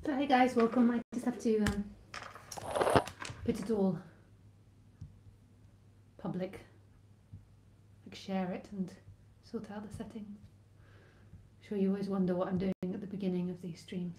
So hey guys, welcome. I just have to put it all public, like share it and sort out the settings. I'm sure you always wonder what I'm doing at the beginning of these streams.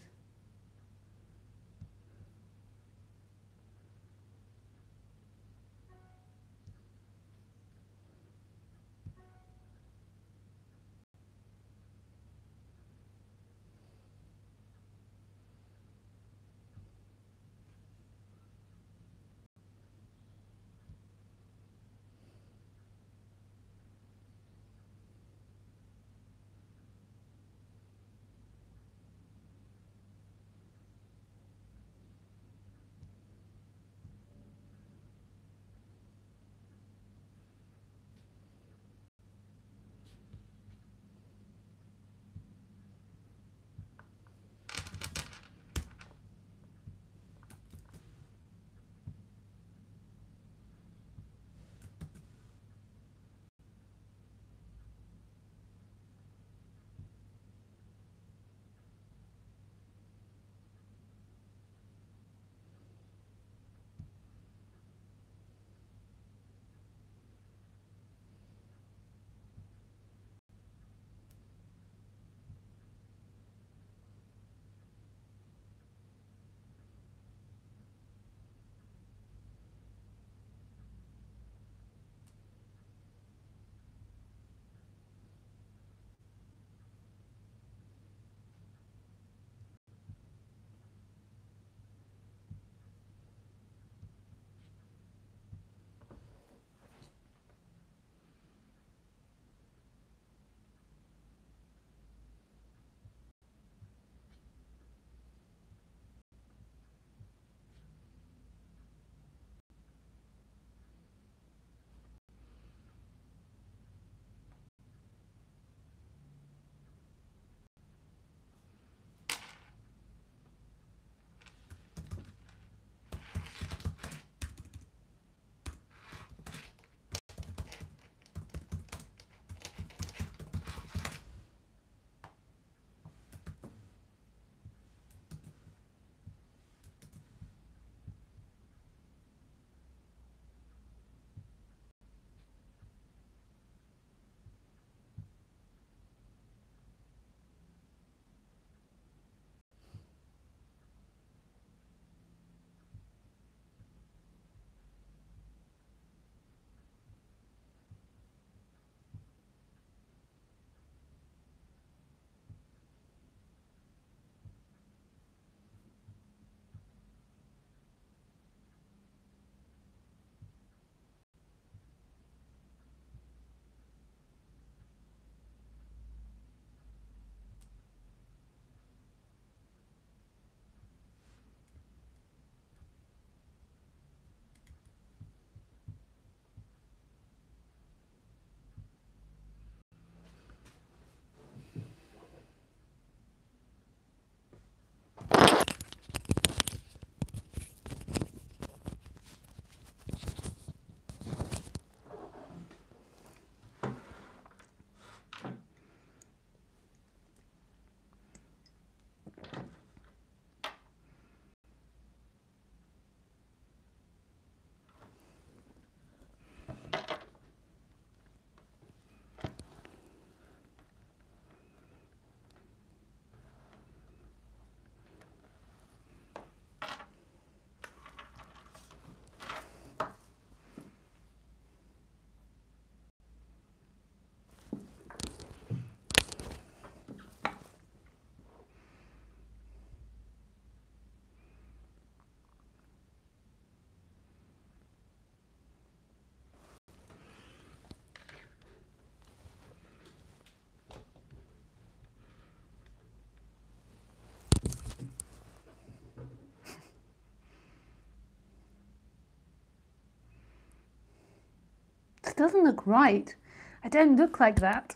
This doesn't look right. I don't look like that.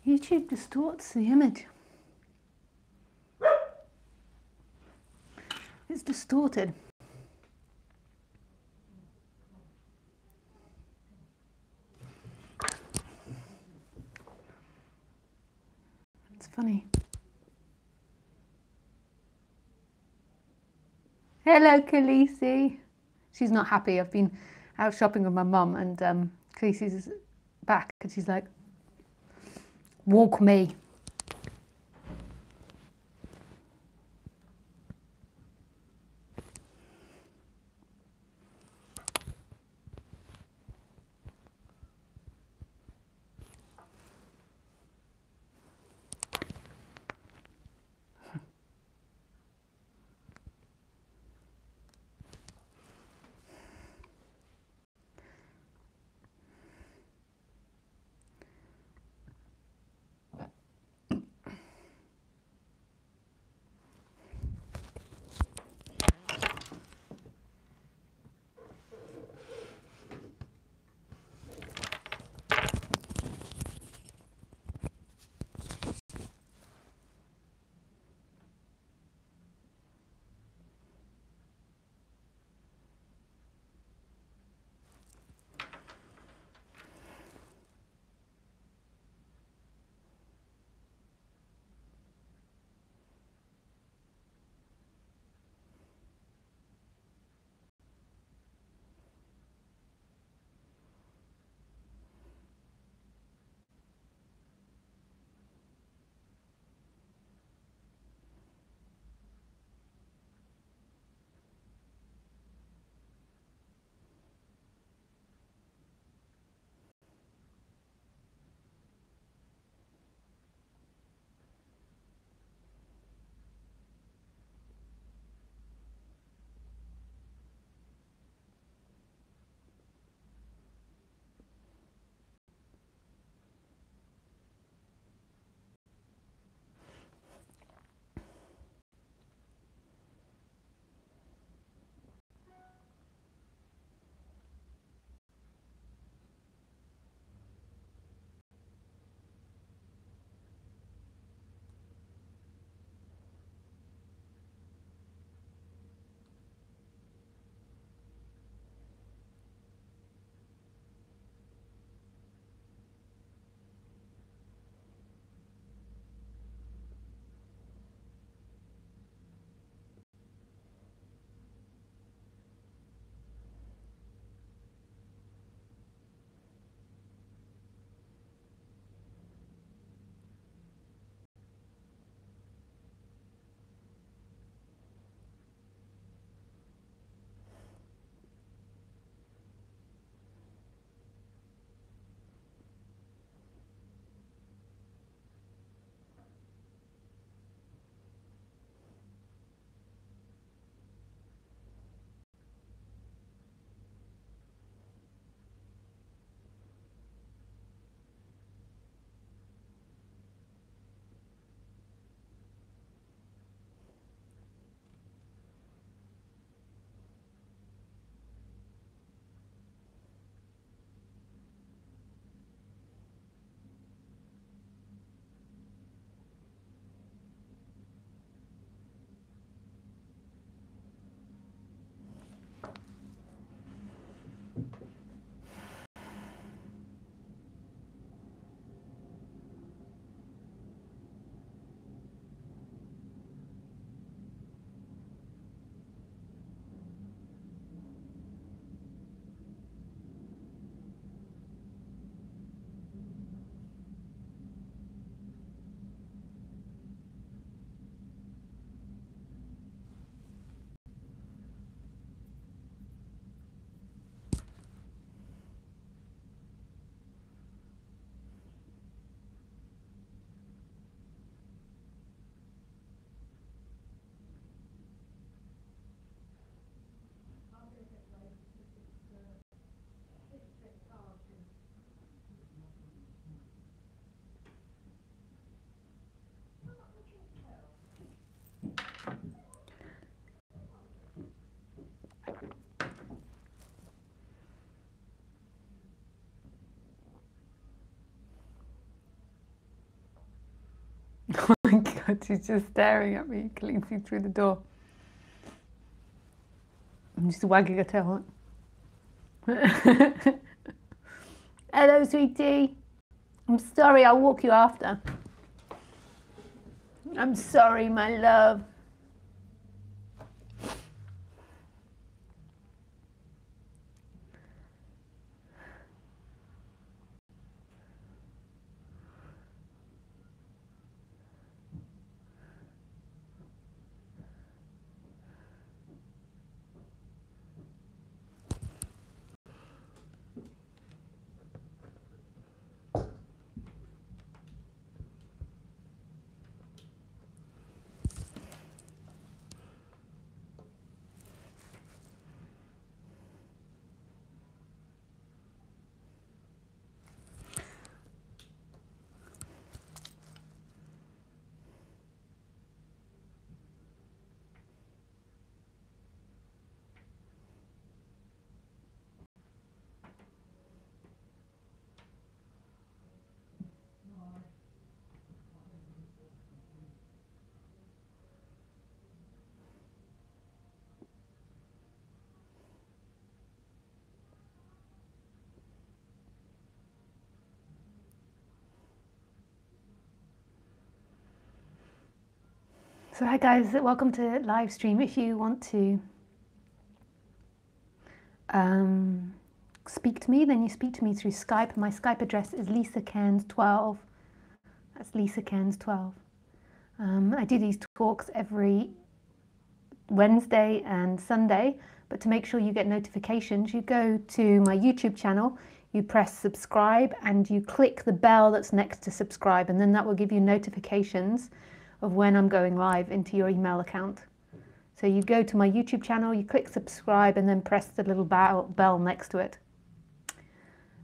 YouTube distorts the image. distorted. It's funny. Hello, Khaleesi. She's not happy. I've been out shopping with my mum, and Khaleesi's back, and she's like, "Walk me." Oh my God, she's just staring at me, Khaleesi, through the door. I'm just wagging her tail. Hello, sweetie. I'm sorry, I'll walk you after. I'm sorry, my love. So hi guys, welcome to live stream. If you want to speak to me, then you speak to me through Skype. My Skype address is lisacairns12. That's lisacairns12. I do these talks every Wednesday and Sunday, but to make sure you get notifications, you go to my YouTube channel, you press subscribe and you click the bell that's next to subscribe, and then that will give you notifications of when I'm going live into your email account. So you go to my YouTube channel, you click subscribe and then press the little bell next to it.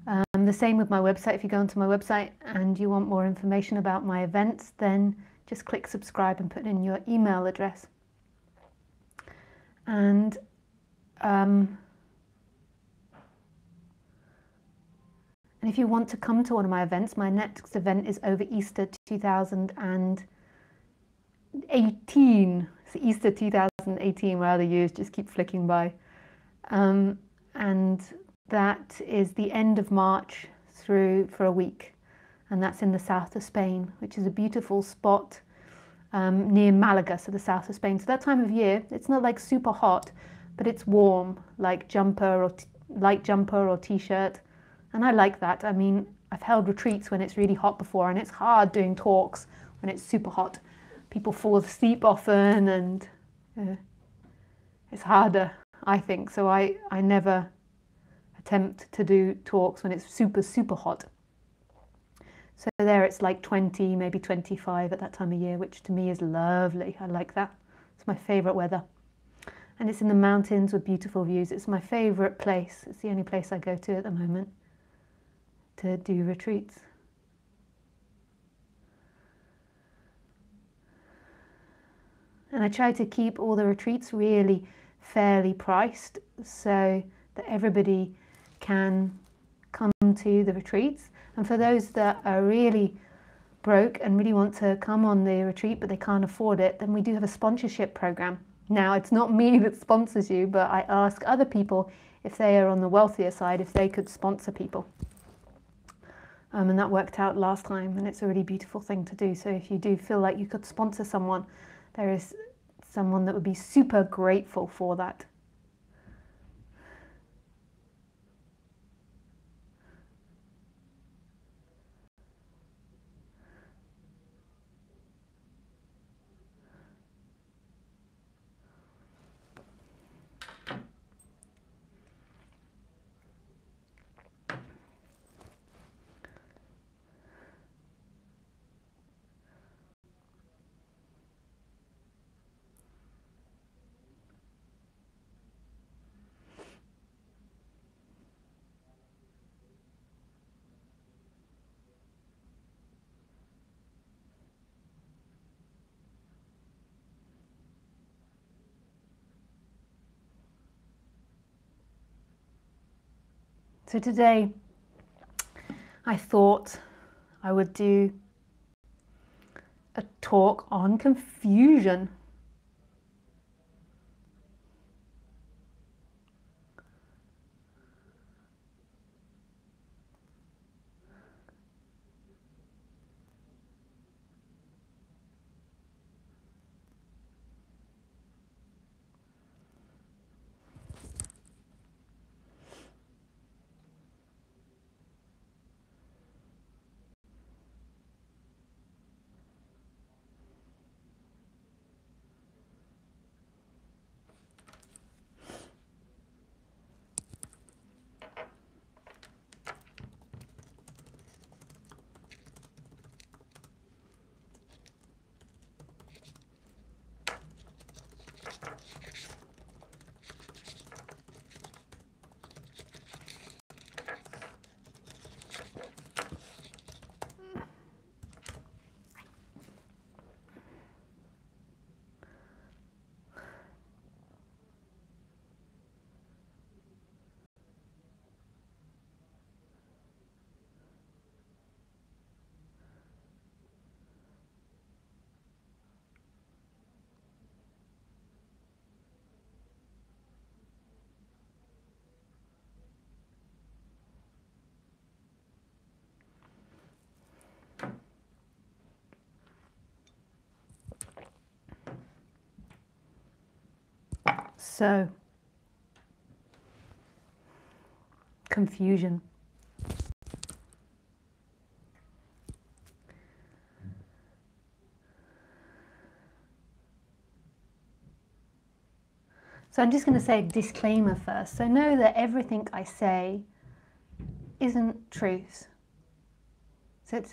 The same with my website. If you go onto my website and you want more information about my events, then just click subscribe and put in your email address. And if you want to come to one of my events, my next event is over Easter 2018. It's Easter 2018, where the years just keep flicking by. And that is the end of March through for a week. And that's in the south of Spain, which is a beautiful spot near Malaga, so the south of Spain. So that time of year, it's not like super hot, but it's warm, like light jumper or t-shirt. And I like that. I mean, I've held retreats when it's really hot before, and it's hard doing talks when it's super hot. People fall asleep often, and it's harder, I think. So I never attempt to do talks when it's super, super hot. So there it's like 20, maybe 25 at that time of year, which to me is lovely. I like that. It's my favorite weather. And it's in the mountains with beautiful views. It's my favorite place. It's the only place I go to at the moment to do retreats. And I try to keep all the retreats really fairly priced so that everybody can come to the retreats. And for those that are really broke and really want to come on the retreat but they can't afford it, then we do have a sponsorship program. Now, it's not me that sponsors you, but I ask other people, if they are on the wealthier side, if they could sponsor people. And that worked out last time, and it's a really beautiful thing to do. So if you do feel like you could sponsor someone, there is someone that would be super grateful for that. So today I thought I would do a talk on confusion. So, confusion. So I'm just going to say a disclaimer first. So know that everything I say isn't truth. So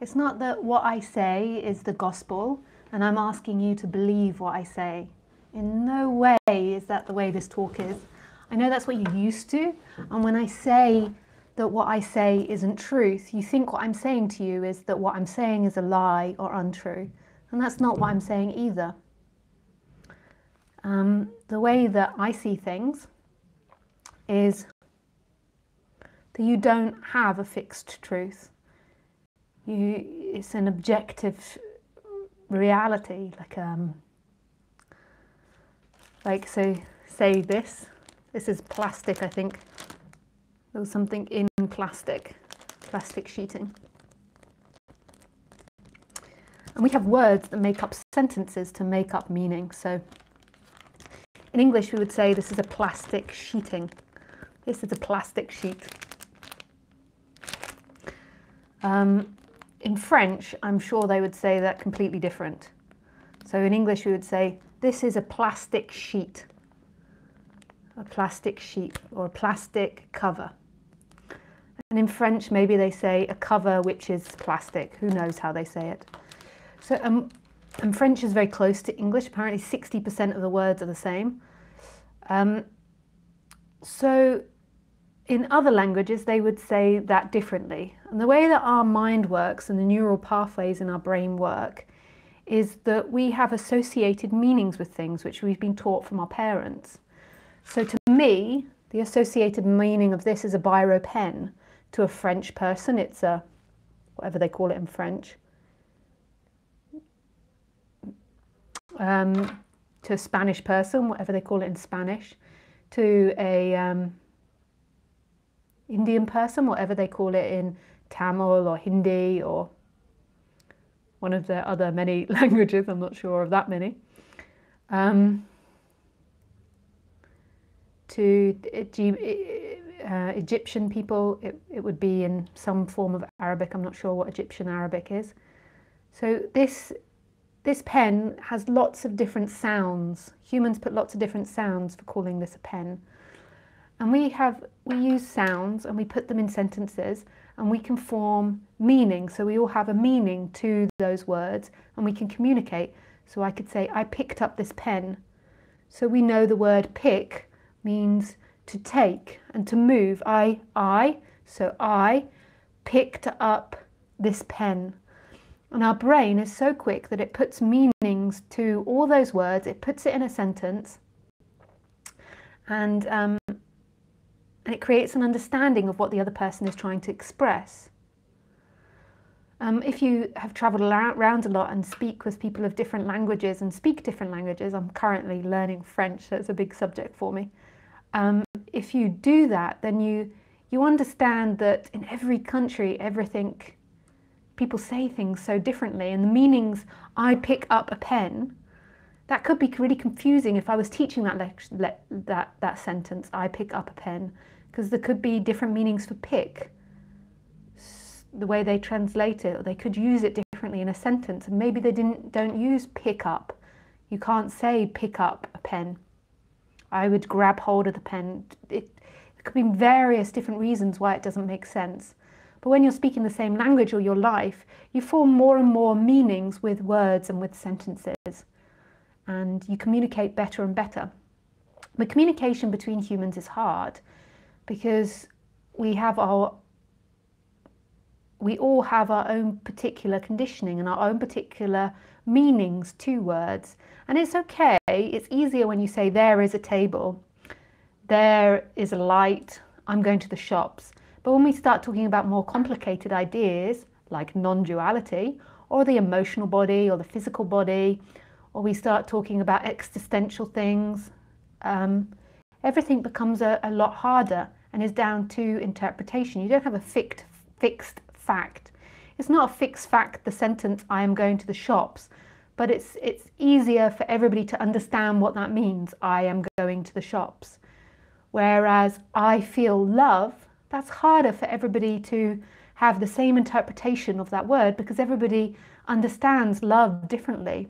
it's not that what I say is the gospel and I'm asking you to believe what I say. In no way is that the way this talk is. I know that's what you're used to, and when I say that what I say isn't truth, you think what I'm saying to you is that what I'm saying is a lie or untrue, and that's not what I'm saying either. The way that I see things is that you don't have a fixed truth. It's an objective reality, so say this is plastic. I think there was something in plastic sheeting. And we have words that make up sentences to make up meaning. So in English we would say this is a plastic sheeting. This is a plastic sheet. In French, I'm sure they would say that completely different. So in English we would say this is a plastic sheet. A plastic sheet or a plastic cover. And in French maybe they say a cover which is plastic. Who knows how they say it. So and French is very close to English. Apparently 60% of the words are the same. So in other languages they would say that differently. And the way that our mind works and the neural pathways in our brain work is that we have associated meanings with things which we've been taught from our parents. So to me, the associated meaning of this is a biro pen. To a French person, it's a, whatever they call it in French. To a Spanish person, whatever they call it in Spanish. To a Indian person, whatever they call it in Tamil or Hindi or one of the other many languages, I'm not sure of that many. To Egyptian people, it would be in some form of Arabic. I'm not sure what Egyptian Arabic is. So this pen has lots of different sounds. Humans put lots of different sounds for calling this a pen. And we use sounds and we put them in sentences and we can form meaning. So we all have a meaning to those words and we can communicate. So I could say, I picked up this pen. So we know the word pick means to take and to move. So I picked up this pen. And our brain is so quick that it puts meanings to all those words. It puts it in a sentence and it creates an understanding of what the other person is trying to express. If you have travelled around a lot and speak with people of different languages and speak different languages, I'm currently learning French, so it's a big subject for me. If you do that, then you understand that in every country, people say things so differently, and the meanings, I pick up a pen, that could be really confusing if I was teaching that sentence, I pick up a pen, because there could be different meanings for pick, the way they translate it, or they could use it differently in a sentence, and maybe they don't use pick up. You can't say pick up a pen. I would grab hold of the pen. There could be various different reasons why it doesn't make sense. But when you're speaking the same language all your life, you form more and more meanings with words and with sentences. And you communicate better and better. But communication between humans is hard because we all have our own particular conditioning and our own particular meanings to words. And it's okay, it's easier when you say there is a table, there is a light, I'm going to the shops. But when we start talking about more complicated ideas like non-duality or the emotional body or the physical body, or we start talking about existential things, everything becomes a lot harder and is down to interpretation. You don't have a fixed fact. It's not a fixed fact, the sentence, I am going to the shops, but it's easier for everybody to understand what that means. I am going to the shops. Whereas I feel love, that's harder for everybody to have the same interpretation of that word, because everybody understands love differently.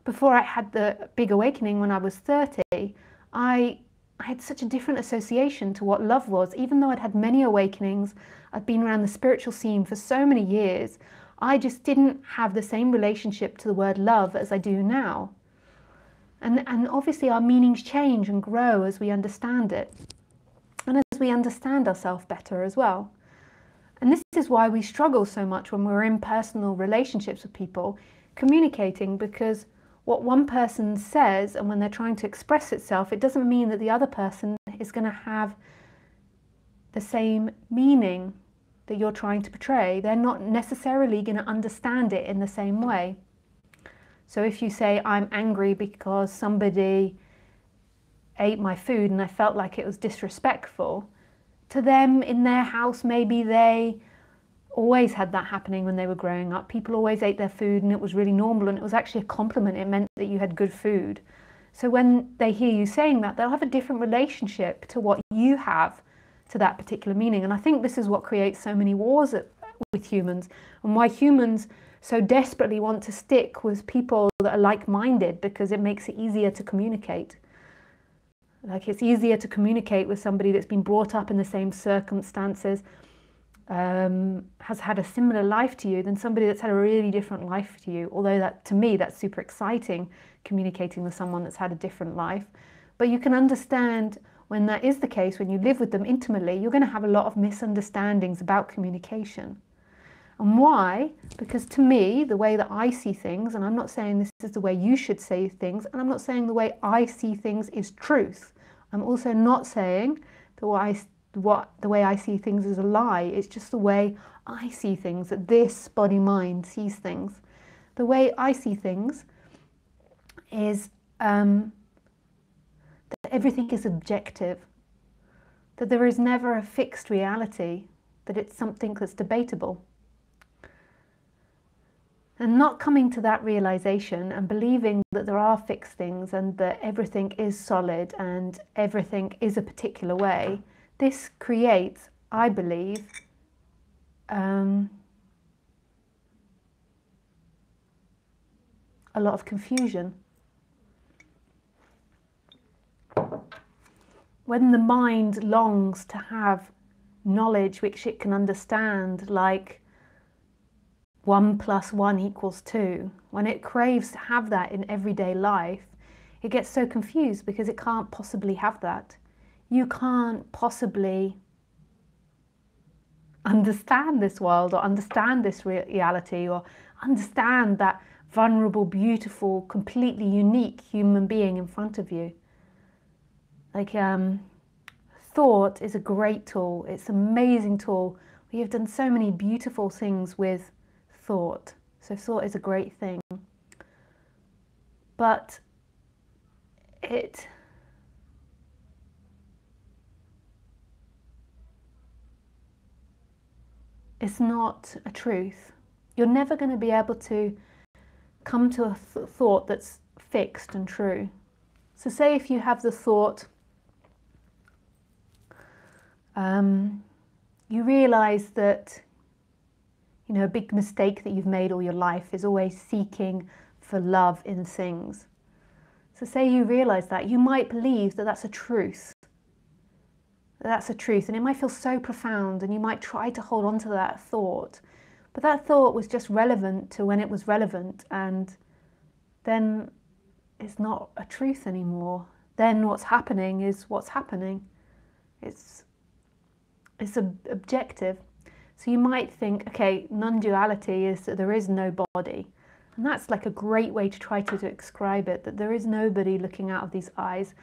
Before I had the big awakening when I was 30, I had such a different association to what love was. Even though I'd had many awakenings, I'd been around the spiritual scene for so many years, I just didn't have the same relationship to the word love as I do now. And obviously our meanings change and grow as we understand it, and as we understand ourselves better as well. And this is why we struggle so much when we're in personal relationships with people, communicating, because what one person says and when they're trying to express itself, it doesn't mean that the other person is going to have the same meaning that you're trying to portray. They're not necessarily going to understand it in the same way. So if you say, I'm angry because somebody ate my food and I felt like it was disrespectful, to them in their house, maybe they always had that happening when they were growing up. People always ate their food and it was really normal, and it was actually a compliment. It meant that you had good food. So when they hear you saying that, they'll have a different relationship to what you have to that particular meaning. And I think this is what creates so many wars with humans, and why humans so desperately want to stick with people that are like-minded, because it makes it easier to communicate. Like, it's easier to communicate with somebody that's been brought up in the same circumstances, has had a similar life to you, than somebody that's had a really different life to you. Although that, to me, that's super exciting, communicating with someone that's had a different life. But you can understand when that is the case, when you live with them intimately, you're going to have a lot of misunderstandings about communication. And why? Because to me, the way that I see things, and I'm not saying this is the way you should say things, and I'm not saying the way I see things is truth. I'm also not saying that the way I see things is a lie. It's just the way I see things, that this body-mind sees things. The way I see things is that everything is objective, that there is never a fixed reality, that it's something that's debatable. And not coming to that realization and believing that there are fixed things and that everything is solid and everything is a particular way, this creates, I believe, a lot of confusion. When the mind longs to have knowledge which it can understand, like 1 + 1 = 2, when it craves to have that in everyday life, it gets so confused because it can't possibly have that. You can't possibly understand this world, or understand this reality, or understand that vulnerable, beautiful, completely unique human being in front of you. Like, thought is a great tool. It's an amazing tool. We have done so many beautiful things with thought. So thought is a great thing. But it's not a truth. You're never going to be able to come to a thought that's fixed and true. So say if you have the thought, you realize that, you know, a big mistake that you've made all your life is always seeking for love in things. So say you realize that, you might believe that that's a truth. That's a truth, and it might feel so profound, and you might try to hold on to that thought. But that thought was just relevant to when it was relevant, and then it's not a truth anymore. Then what's happening is what's happening. It's objective. So you might think, okay, non-duality is that there is no body. And that's like a great way to try to describe it, that there is nobody looking out of these eyes.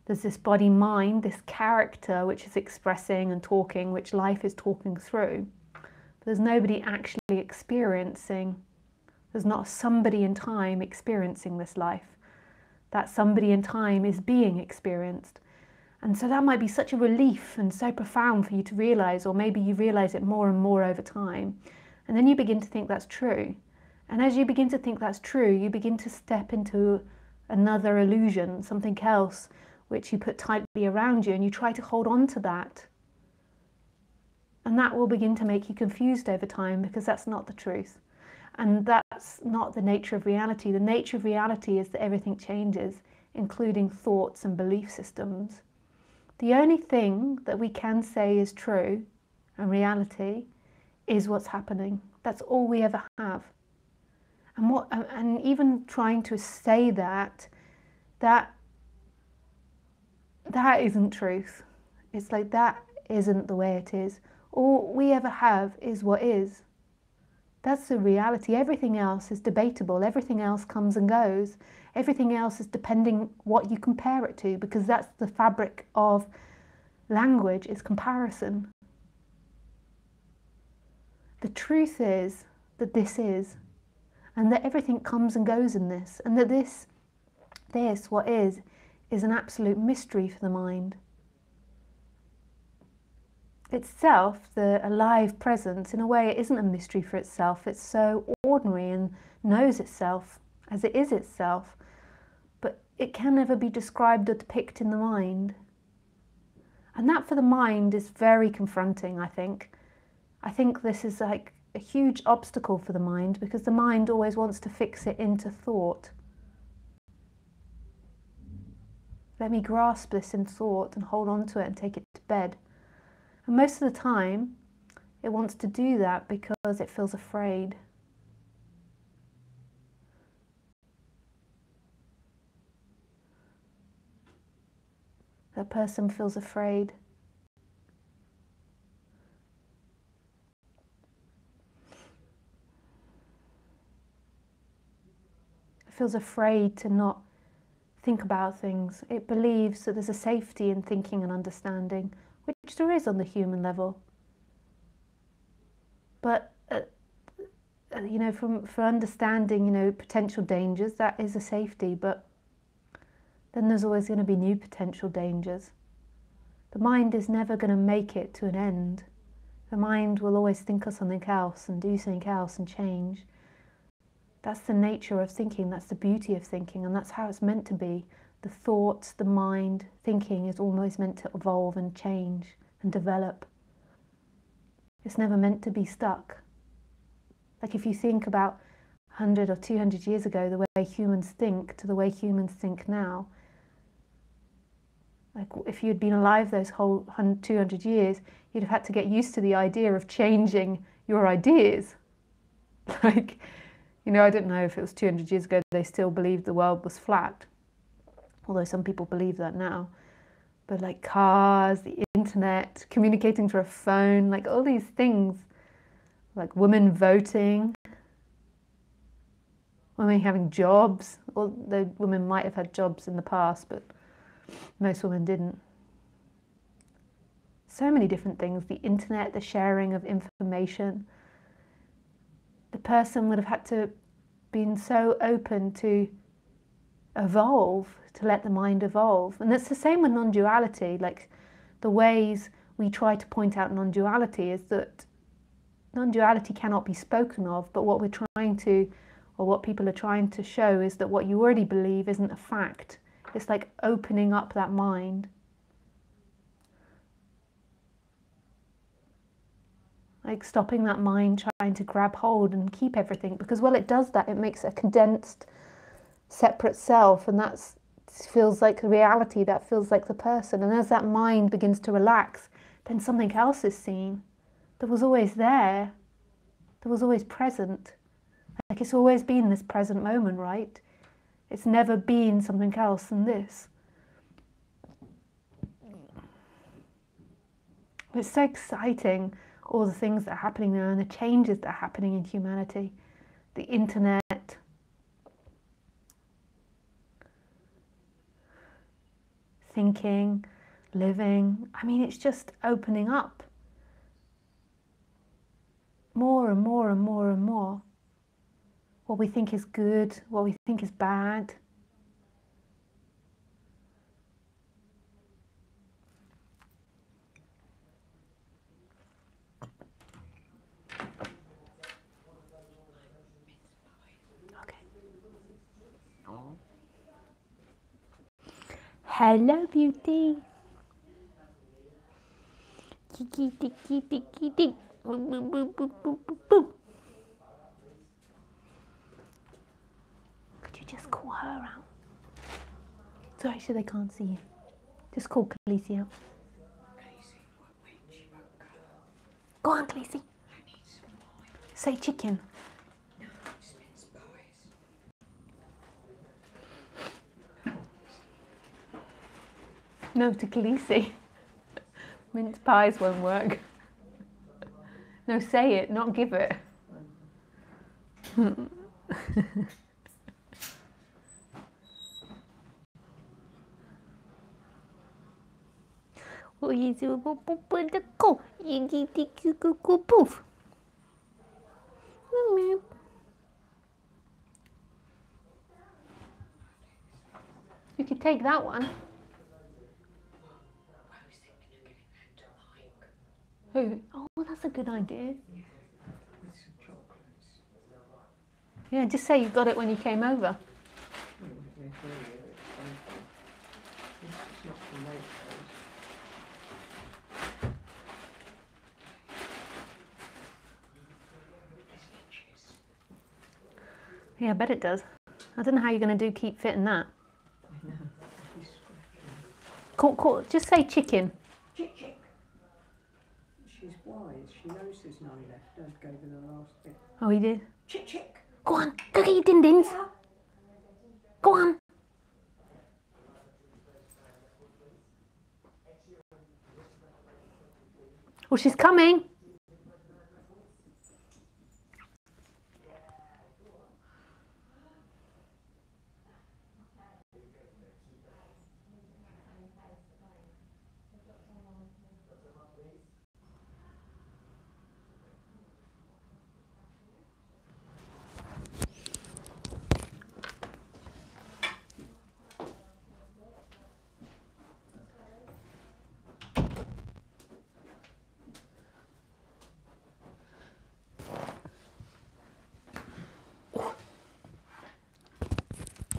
There's this body-mind, this character which is expressing and talking, which life is talking through. But there's nobody actually experiencing. There's not somebody in time experiencing this life. That somebody in time is being experienced. And so that might be such a relief and so profound for you to realize, or maybe you realize it more and more over time. And then you begin to think that's true. And as you begin to think that's true, you begin to step into another illusion, something else, which you put tightly around you, and you try to hold on to that. And that will begin to make you confused over time, because that's not the truth. And that's not the nature of reality. The nature of reality is that everything changes, including thoughts and belief systems. The only thing that we can say is true and reality is what's happening. That's all we ever have. And even trying to say that isn't truth. It's like that isn't the way it is. All we ever have is what is. That's the reality. Everything else is debatable. Everything else comes and goes. Everything else is depending what you compare it to, because that's the fabric of language, is comparison. The truth is that this is, and that everything comes and goes in this, and that this what is an absolute mystery for the mind. Itself, the alive presence, in a way, it isn't a mystery for itself. It's so ordinary and knows itself as it is itself, but it can never be described or depicted in the mind. And that for the mind is very confronting, I think. I think this is like a huge obstacle for the mind, because the mind always wants to fix it into thought. Let me grasp this in thought and hold on to it and take it to bed. And most of the time, it wants to do that because it feels afraid. That person feels afraid. It feels afraid to not think about things. It believes that there's a safety in thinking and understanding, which there is on the human level. But you know, for understanding, you know, potential dangers, that is a safety. But then there's always going to be new potential dangers. The mind is never going to make it to an end. The mind will always think of something else and do something else and change. That's the nature of thinking. That's the beauty of thinking, and that's how it's meant to be. The thoughts, the mind, thinking is always meant to evolve and change and develop. It's never meant to be stuck. Like if you think about 100 or 200 years ago, the way humans think to the way humans think now, like if you'd been alive those whole 200 years, you'd have had to get used to the idea of changing your ideas. Like, you know, I don't know if it was 200 years ago they still believed the world was flat, although some people believe that now. But like cars, the internet, communicating through a phone, like all these things, like women voting, women having jobs, although women might have had jobs in the past, but most women didn't. So many different things, the internet, the sharing of information. The person would have had to been so open to evolve, to let the mind evolve. And it's the same with non-duality. Like the ways we try to point out non-duality is that non-duality cannot be spoken of, but what we're trying to, or what people are trying to show, is that what you already believe isn't a fact. It's like opening up that mind. Like stopping that mind trying to grab hold and keep everything, because well, it does that. It makes a condensed, separate self, and that feels like reality, that feels like the person. And as that mind begins to relax, then something else is seen that was always there, that was always present. Like it's always been this present moment, right? It's never been something else than this. It's so exciting, all the things that are happening there and the changes that are happening in humanity. The internet, thinking, living. I mean, it's just opening up more and more and more and more. What we think is good, what we think is bad. Hello, beauty. Tiki, tiki, tiki, tiki. Boop, boop, boop, boop, boop, boop, boop. Could you just call her out? Sorry, so they can't see you. Just call Khaleesi out. Go on, Khaleesi. Say chicken. No, to Khaleesi. Mince pies won't work. No, say it, not give it. You could take that one. Who? Oh, well, that's a good idea. Yeah, just say you got it when you came over. Yeah, I bet it does. I don't know how you're going to keep fitting that. Call, just say chicken. Chick, chick. She's wise. She knows there's none left. Dad gave her the last bit. Oh, he did? Chick, chick. Go on, go get your din-dins. Yeah. Go on. Well, she's coming.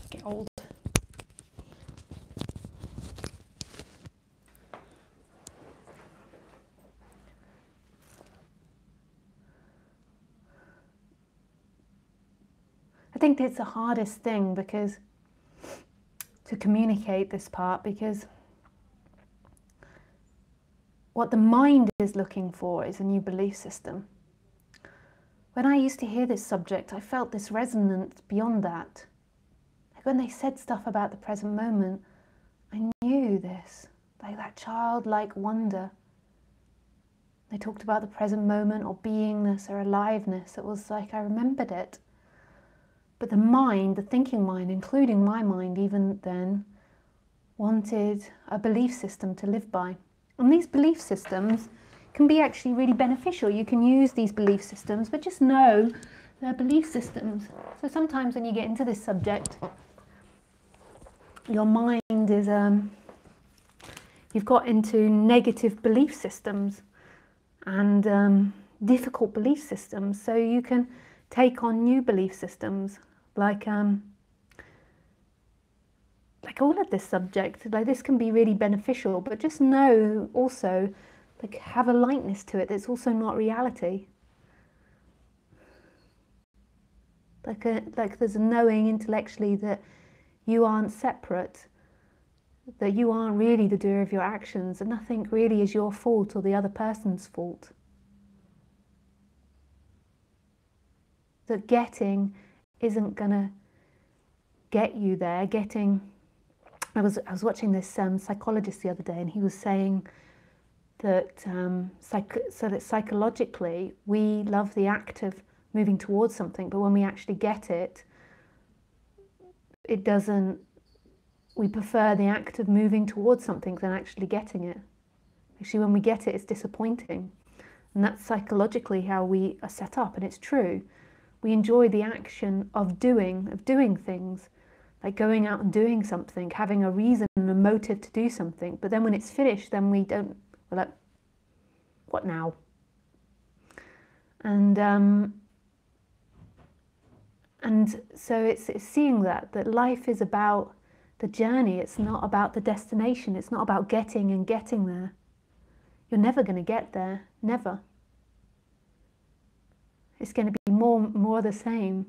Get old. I think it's the hardest thing because to communicate this part, because what the mind is looking for is a new belief system. When I used to hear this subject, I felt this resonance beyond that. Like when they said stuff about the present moment, I knew this, like that childlike wonder. They talked about the present moment or beingness or aliveness. It was like I remembered it. But the mind, the thinking mind, including my mind even then, wanted a belief system to live by. And these belief systems can be actually really beneficial. You can use these belief systems, but just know they're belief systems. So sometimes when you get into this subject, your mind is, you've got into negative belief systems and difficult belief systems. So you can take on new belief systems, like all of this subject. Like this can be really beneficial, but just know also, like have a lightness to it. It's also not reality. Like there's a knowing intellectually that you aren't separate, that you aren't really the doer of your actions, and nothing really is your fault or the other person's fault. That getting isn't gonna get you there. I was watching this psychologist the other day, and he was saying that psychologically we love the act of moving towards something, but when we actually get it, it doesn't. We prefer the act of moving towards something than actually getting it. Actually, when we get it, it's disappointing, and that's psychologically how we are set up, and it's true. We enjoy the action of doing things, like going out and doing something, having a reason and a motive to do something. But then when it's finished, then we're like, what now? And so it's seeing that life is about the journey. It's not about the destination. It's not about getting and getting there. You're never going to get there. Never. It's going to be more the same.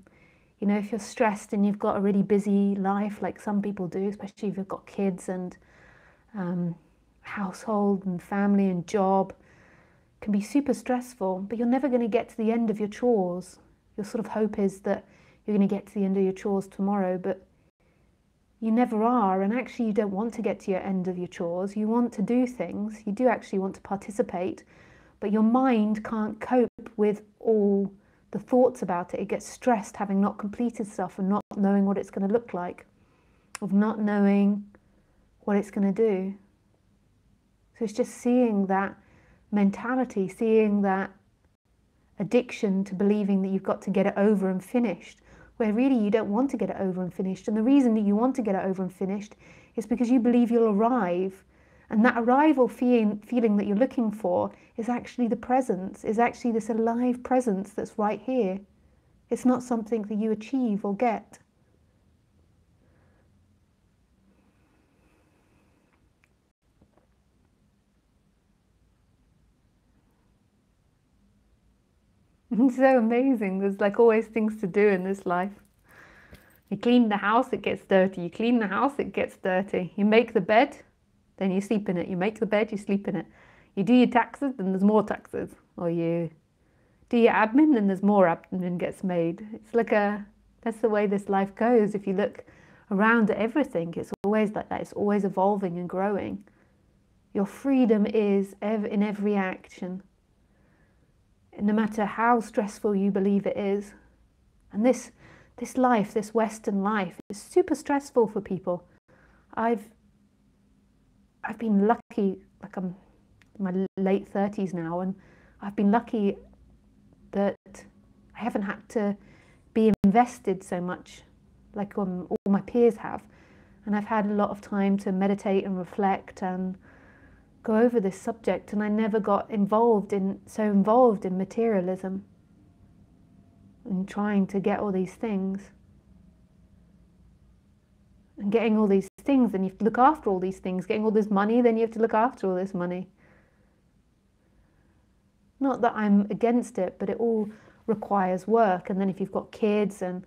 You know, if you're stressed and you've got a really busy life, like some people do, especially if you've got kids and household and family and job, it can be super stressful, but you're never going to get to the end of your chores. Your sort of hope is that you're going to get to the end of your chores tomorrow, but you never are. And actually you don't want to get to your end of your chores. You want to do things. You do actually want to participate, but your mind can't cope with all the thoughts about it. It gets stressed having not completed stuff and not knowing what it's going to look like, of not knowing what it's going to do. So it's just seeing that mentality, seeing that addiction to believing that you've got to get it over and finished, where really you don't want to get it over and finished. And the reason that you want to get it over and finished is because you believe you'll arrive. And that arrival feeling that you're looking for is actually the presence, is actually this alive presence that's right here. It's not something that you achieve or get. It's so amazing. There's like always things to do in this life. You clean the house, it gets dirty. You clean the house, it gets dirty. You make the bed, then you sleep in it. You make the bed, you sleep in it. You do your taxes, then there's more taxes. Or you do your admin, then there's more admin gets made. It's like that's the way this life goes. If you look around at everything, it's always like that. It's always evolving and growing. Your freedom is in every action. And no matter how stressful you believe it is. And this life, this Western life, is super stressful for people. I've been lucky, like I'm in my late 30s now, and I've been lucky that I haven't had to be invested so much like all my peers have. And I've had a lot of time to meditate and reflect and go over this subject, and I never got so involved in materialism and trying to get all these things. And getting all these things, then you have to look after all these things. Getting all this money, then you have to look after all this money. Not that I'm against it, but it all requires work. And then if you've got kids and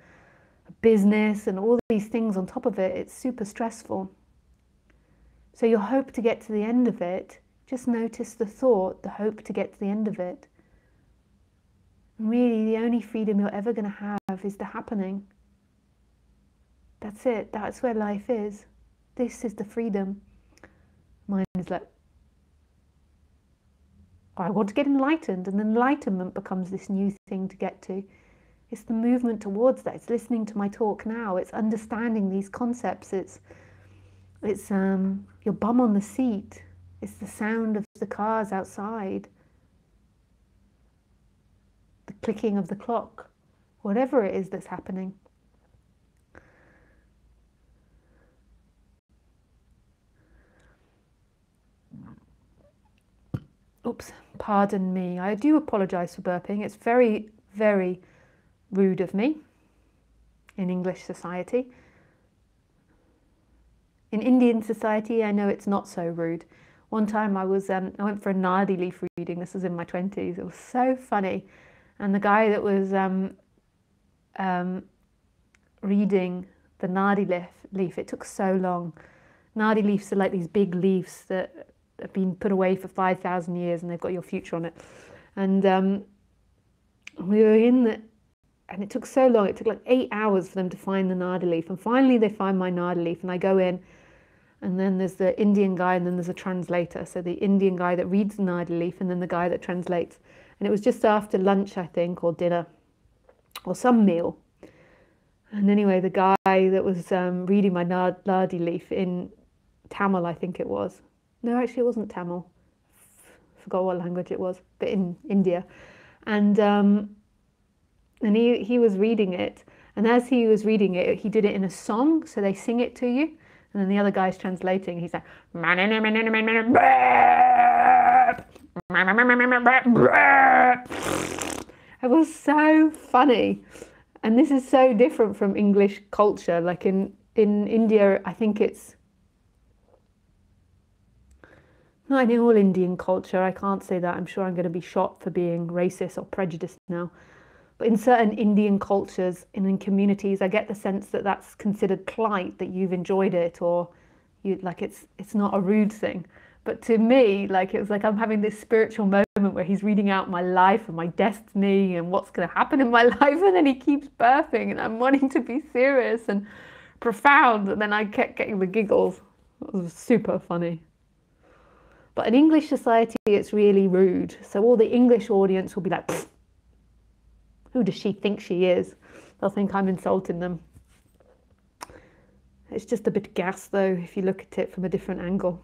a business and all these things on top of it, it's super stressful. So your hope to get to the end of it, just notice the thought, the hope to get to the end of it. And really, the only freedom you're ever going to have is the happening. That's it. That's where life is. This is the freedom. Mine is like, I want to get enlightened, and enlightenment becomes this new thing to get to. It's the movement towards that. It's listening to my talk now. It's understanding these concepts. It's your bum on the seat. It's the sound of the cars outside. The clicking of the clock. Whatever it is that's happening. Oops, pardon me. I do apologise for burping. It's very, very rude of me in English society. In Indian society, I know it's not so rude. One time I went for a Nadi leaf reading. This was in my 20s. It was so funny. And the guy that was reading the Nadi leaf, it took so long. Nadi leaves are like these big leaves that have been put away for 5,000 years and they've got your future on it. And we were and it took so long. It took like 8 hours for them to find the Nadi leaf. And finally they find my Nadi leaf, and I go in, and then there's the Indian guy, and then there's a translator. So the Indian guy that reads the Nadi leaf, and then the guy that translates. And it was just after lunch, I think, or dinner, or some meal. And anyway, the guy that was reading my Nadi leaf in Tamil, I think it was. No, actually it wasn't Tamil. Forgot what language it was, but in India. And he was reading it, and as he was reading it, he did it in a song, so they sing it to you, and then the other guy's translating. He's like, it was so funny. And this is so different from English culture. Like in in India, I think it's not in all Indian culture. I can't say that. I'm sure I'm going to be shot for being racist or prejudiced now. But in certain Indian cultures and in communities, I get the sense that that's considered polite, that you've enjoyed it, or you like it's not a rude thing. But to me, like it was like I'm having this spiritual moment where he's reading out my life and my destiny and what's going to happen in my life, and then he keeps burping, and I'm wanting to be serious and profound, and then I kept getting the giggles. It was super funny. But in English society, it's really rude. So all the English audience will be like, who does she think she is? They'll think I'm insulting them. It's just a bit gas, though, if you look at it from a different angle.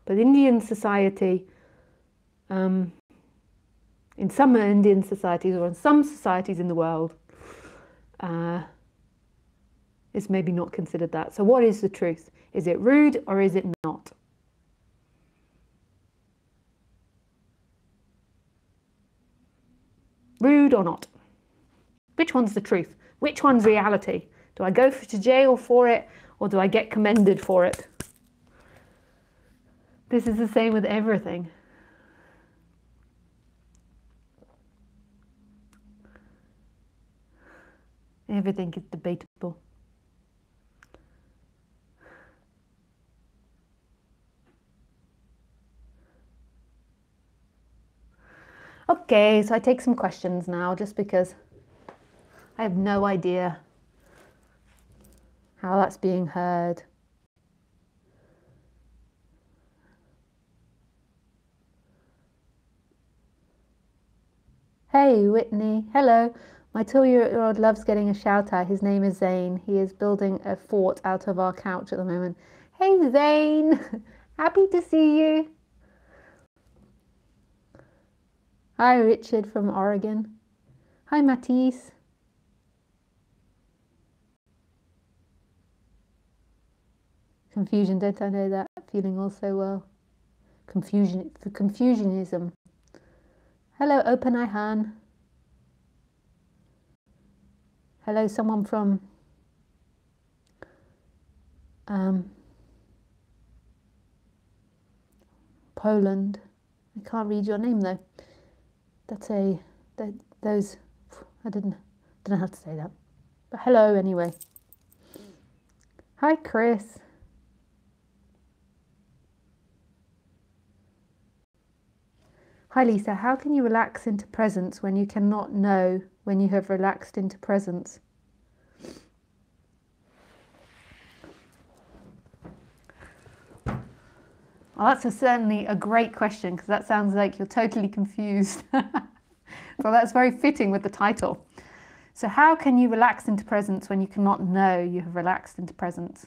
But Indian society, in some Indian societies or in some societies in the world, is maybe not considered that. So what is the truth? Is it rude or is it not? Rude or not? Which one's the truth? Which one's reality? Do I go to jail for it, or do I get commended for it? This is the same with everything. Everything is debatable. Okay, so I take some questions now, just because I have no idea how that's being heard. Hey, Whitney. Hello. My 2-year-old loves getting a shout out. His name is Zane. He is building a fort out of our couch at the moment. Hey, Zane. Happy to see you. Hi, Richard from Oregon. Hi, Matisse. Confusion, don't I know that feeling all so well? Confusionism. Hello, Open Eye Han. Hello, someone from Poland. I can't read your name though. Those, I don't know how to say that. But hello anyway. Hi, Chris. Hi, Lisa. How can you relax into presence when you cannot know when you have relaxed into presence? Well, that's certainly a great question, because that sounds like you're totally confused. So that's very fitting with the title. So how can you relax into presence when you cannot know you have relaxed into presence?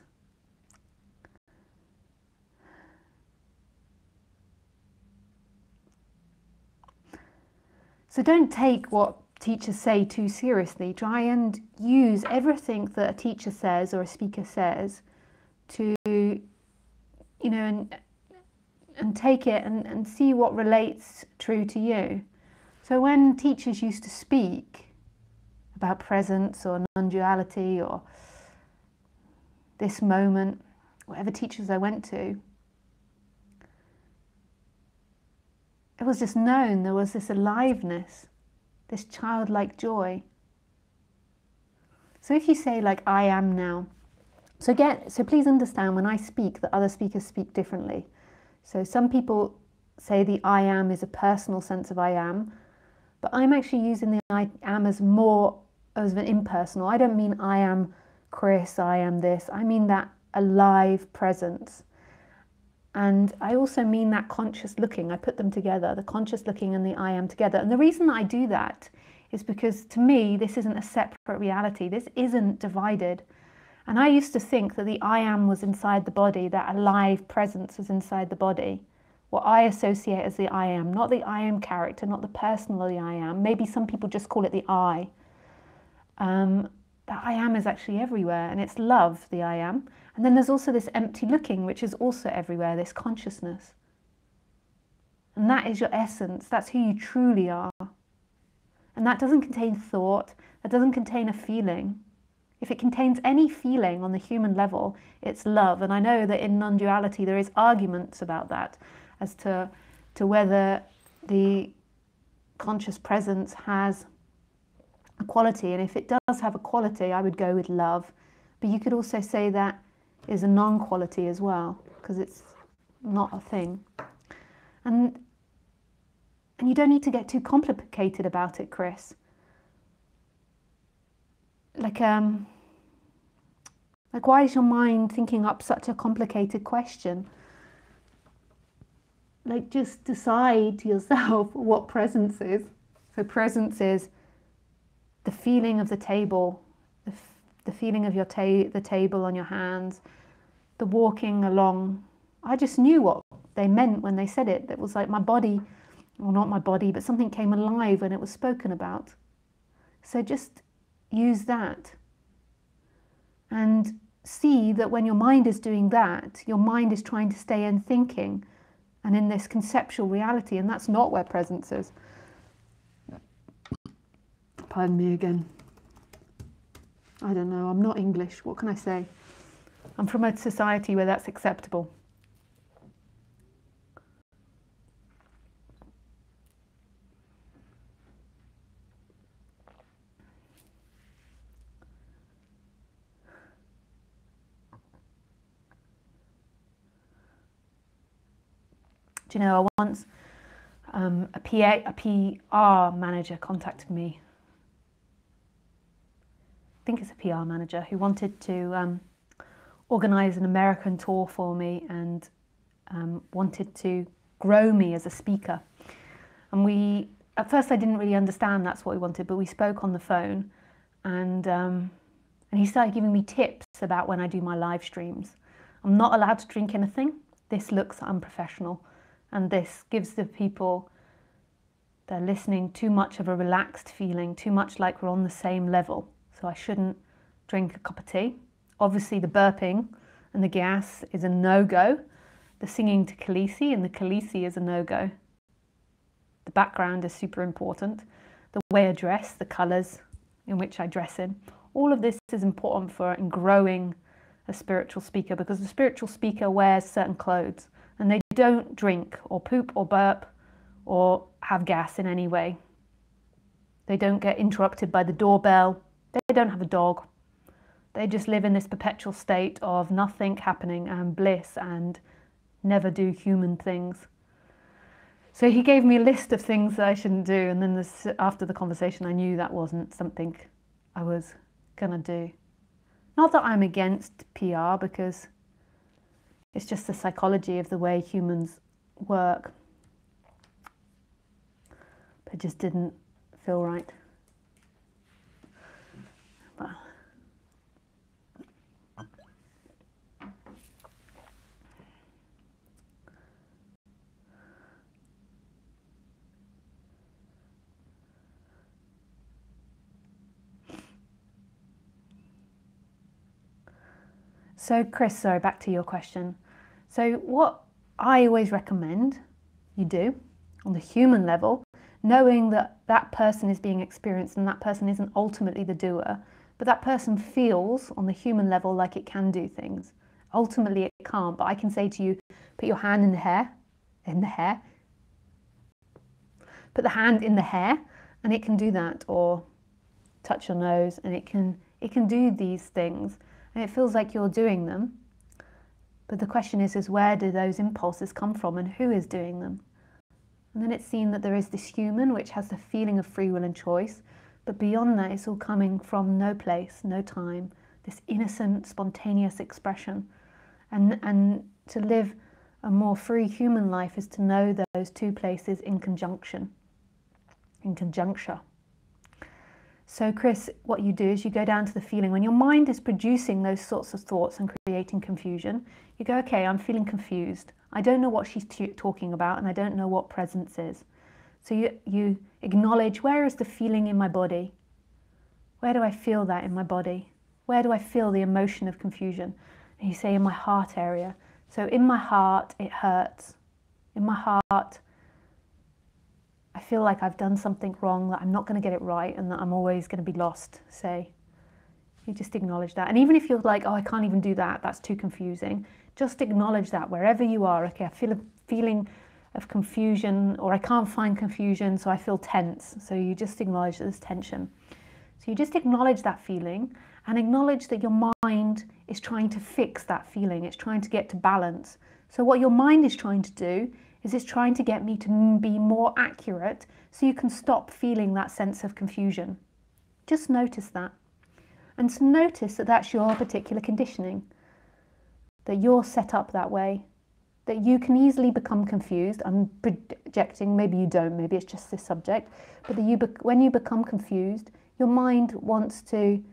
So don't take what teachers say too seriously. Try and use everything that a teacher says or a speaker says to, and take it and see what relates true to you. So when teachers used to speak about presence or non-duality or this moment, whatever teachers I went to, it was just known there was this aliveness, this childlike joy. So if you say like, I am now, so please understand when I speak that other speakers speak differently. So some people say the I am is a personal sense of I am, but I'm actually using the I am as more as an impersonal. I don't mean I am Chris, I am this. I mean that alive presence. And I also mean that conscious looking. I put them together, the conscious looking and the I am together. And the reason that I do that is because to me, this isn't a separate reality. This isn't divided. And I used to think that the I am was inside the body, that alive presence was inside the body. What I associate as the I am, not the I am character, not the personal the I am. Maybe some people just call it the I. That I am is actually everywhere, and it's love, the I am. And then there's also this empty looking, which is also everywhere, this consciousness. And that is your essence, that's who you truly are. And that doesn't contain thought, that doesn't contain a feeling. If it contains any feeling on the human level, it's love. And I know that in non-duality there is arguments about that as to whether the conscious presence has a quality. And if it does have a quality, I would go with love. But you could also say that is a non-quality as well, because it's not a thing. And you don't need to get too complicated about it, Chris. Like why is your mind thinking up such a complicated question? Like, just decide to yourself what presence is. So presence is the feeling of the table, the feeling of the table on your hands, the walking along. I just knew what they meant when they said it. It was like my body, well, not my body, but something came alive when it was spoken about. So just use that. And see that when your mind is doing that, your mind is trying to stay in thinking and in this conceptual reality, and that's not where presence is. Pardon me again. I don't know, I'm not English, what can I say? I'm from a society where that's acceptable. Do you know, once a PR manager contacted me. I think it's a PR manager who wanted to organise an American tour for me and wanted to grow me as a speaker. And at first I didn't really understand that's what he wanted, but we spoke on the phone, and he started giving me tips about when I do my live streams. I'm not allowed to drink anything. This looks unprofessional. And this gives the people that are listening too much of a relaxed feeling, too much like we're on the same level. So I shouldn't drink a cup of tea. Obviously the burping and the gas is a no-go. The singing to Khaleesi and the Khaleesi is a no-go. The background is super important. The way I dress, the colours in which I dress in. All of this is important for growing a spiritual speaker, because the spiritual speaker wears certain clothes. And they don't drink or poop or burp or have gas in any way. They don't get interrupted by the doorbell. They don't have a dog. They just live in this perpetual state of nothing happening and bliss and never do human things. So he gave me a list of things that I shouldn't do, and then after the conversation I knew that wasn't something I was gonna do. Not that I'm against PR, because it's just the psychology of the way humans work. But it just didn't feel right. But so Chris, sorry, back to your question. So what I always recommend you do on the human level, knowing that that person is being experienced and that person isn't ultimately the doer, but that person feels on the human level like it can do things. Ultimately it can't, but I can say to you, put your hand in the hair, put the hand in the hair, and it can do that, or touch your nose and it can do these things, and it feels like you're doing them. But the question is where do those impulses come from and who is doing them? And then it's seen that there is this human which has the feeling of free will and choice, but beyond that it's all coming from no place, no time, this innocent, spontaneous expression. And to live a more free human life is to know those two places in conjuncture. So Chris, what you do is you go down to the feeling. When your mind is producing those sorts of thoughts and creating confusion, you go, okay, I'm feeling confused. I don't know what she's talking about, and I don't know what presence is. So you acknowledge, where is the feeling in my body? Where do I feel that in my body? Where do I feel the emotion of confusion? And you say, in my heart area. So in my heart, it hurts. In my heart, I feel like I've done something wrong, that I'm not going to get it right, and that I'm always going to be lost, say. you just acknowledge that. And even if you're like, oh, I can't even do that, that's too confusing, just acknowledge that wherever you are. Okay, I feel a feeling of confusion, or I can't find confusion, so I feel tense. So you just acknowledge that there's tension. So you just acknowledge that feeling and acknowledge that your mind is trying to fix that feeling. It's trying to get to balance. So what your mind is trying to do is it's trying to get me to be more accurate so you can stop feeling that sense of confusion. Just notice that. And notice that that's your particular conditioning, that you're set up that way, that you can easily become confused. I'm projecting, maybe you don't, maybe it's just this subject, but that when you become confused, your mind wants to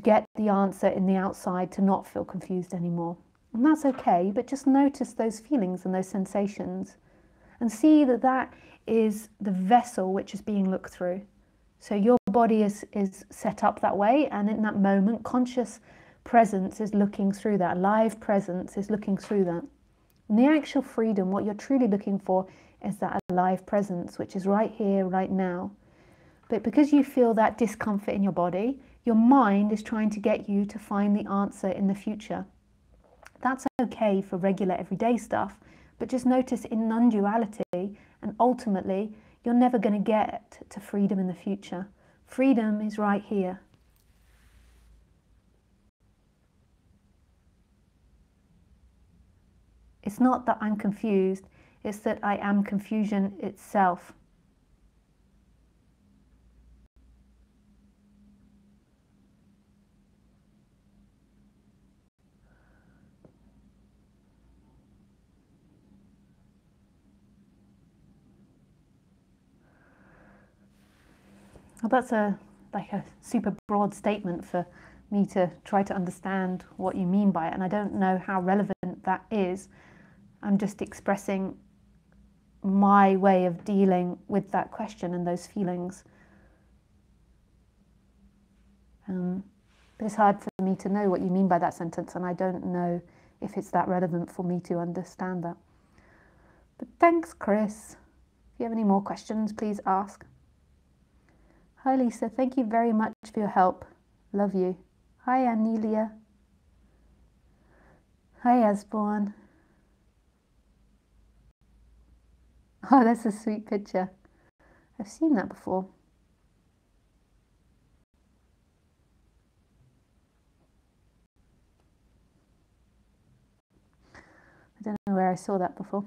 get the answer in the outside to not feel confused anymore. And that's okay, but just notice those feelings and those sensations and see that that is the vessel which is being looked through. So your body is set up that way, and in that moment, conscious presence is looking through that. Live presence is looking through that. And the actual freedom, what you're truly looking for, is that alive presence, which is right here, right now. But because you feel that discomfort in your body, your mind is trying to get you to find the answer in the future. That's okay for regular everyday stuff, but just notice in non-duality, and ultimately, you're never going to get to freedom in the future. Freedom is right here. It's not that I'm confused, it's that I am confusion itself. Well, that's like a super broad statement for me to try to understand what you mean by it, and I don't know how relevant that is. I'm just expressing my way of dealing with that question and those feelings. But it's hard for me to know what you mean by that sentence, and I don't know if it's that relevant for me to understand that. But thanks, Chris. If you have any more questions, please ask. Hi, Lisa. Thank you very much for your help. Love you. Hi, Anelia. Hi, Asborn. Oh, that's a sweet picture. I've seen that before. I don't know where I saw that before.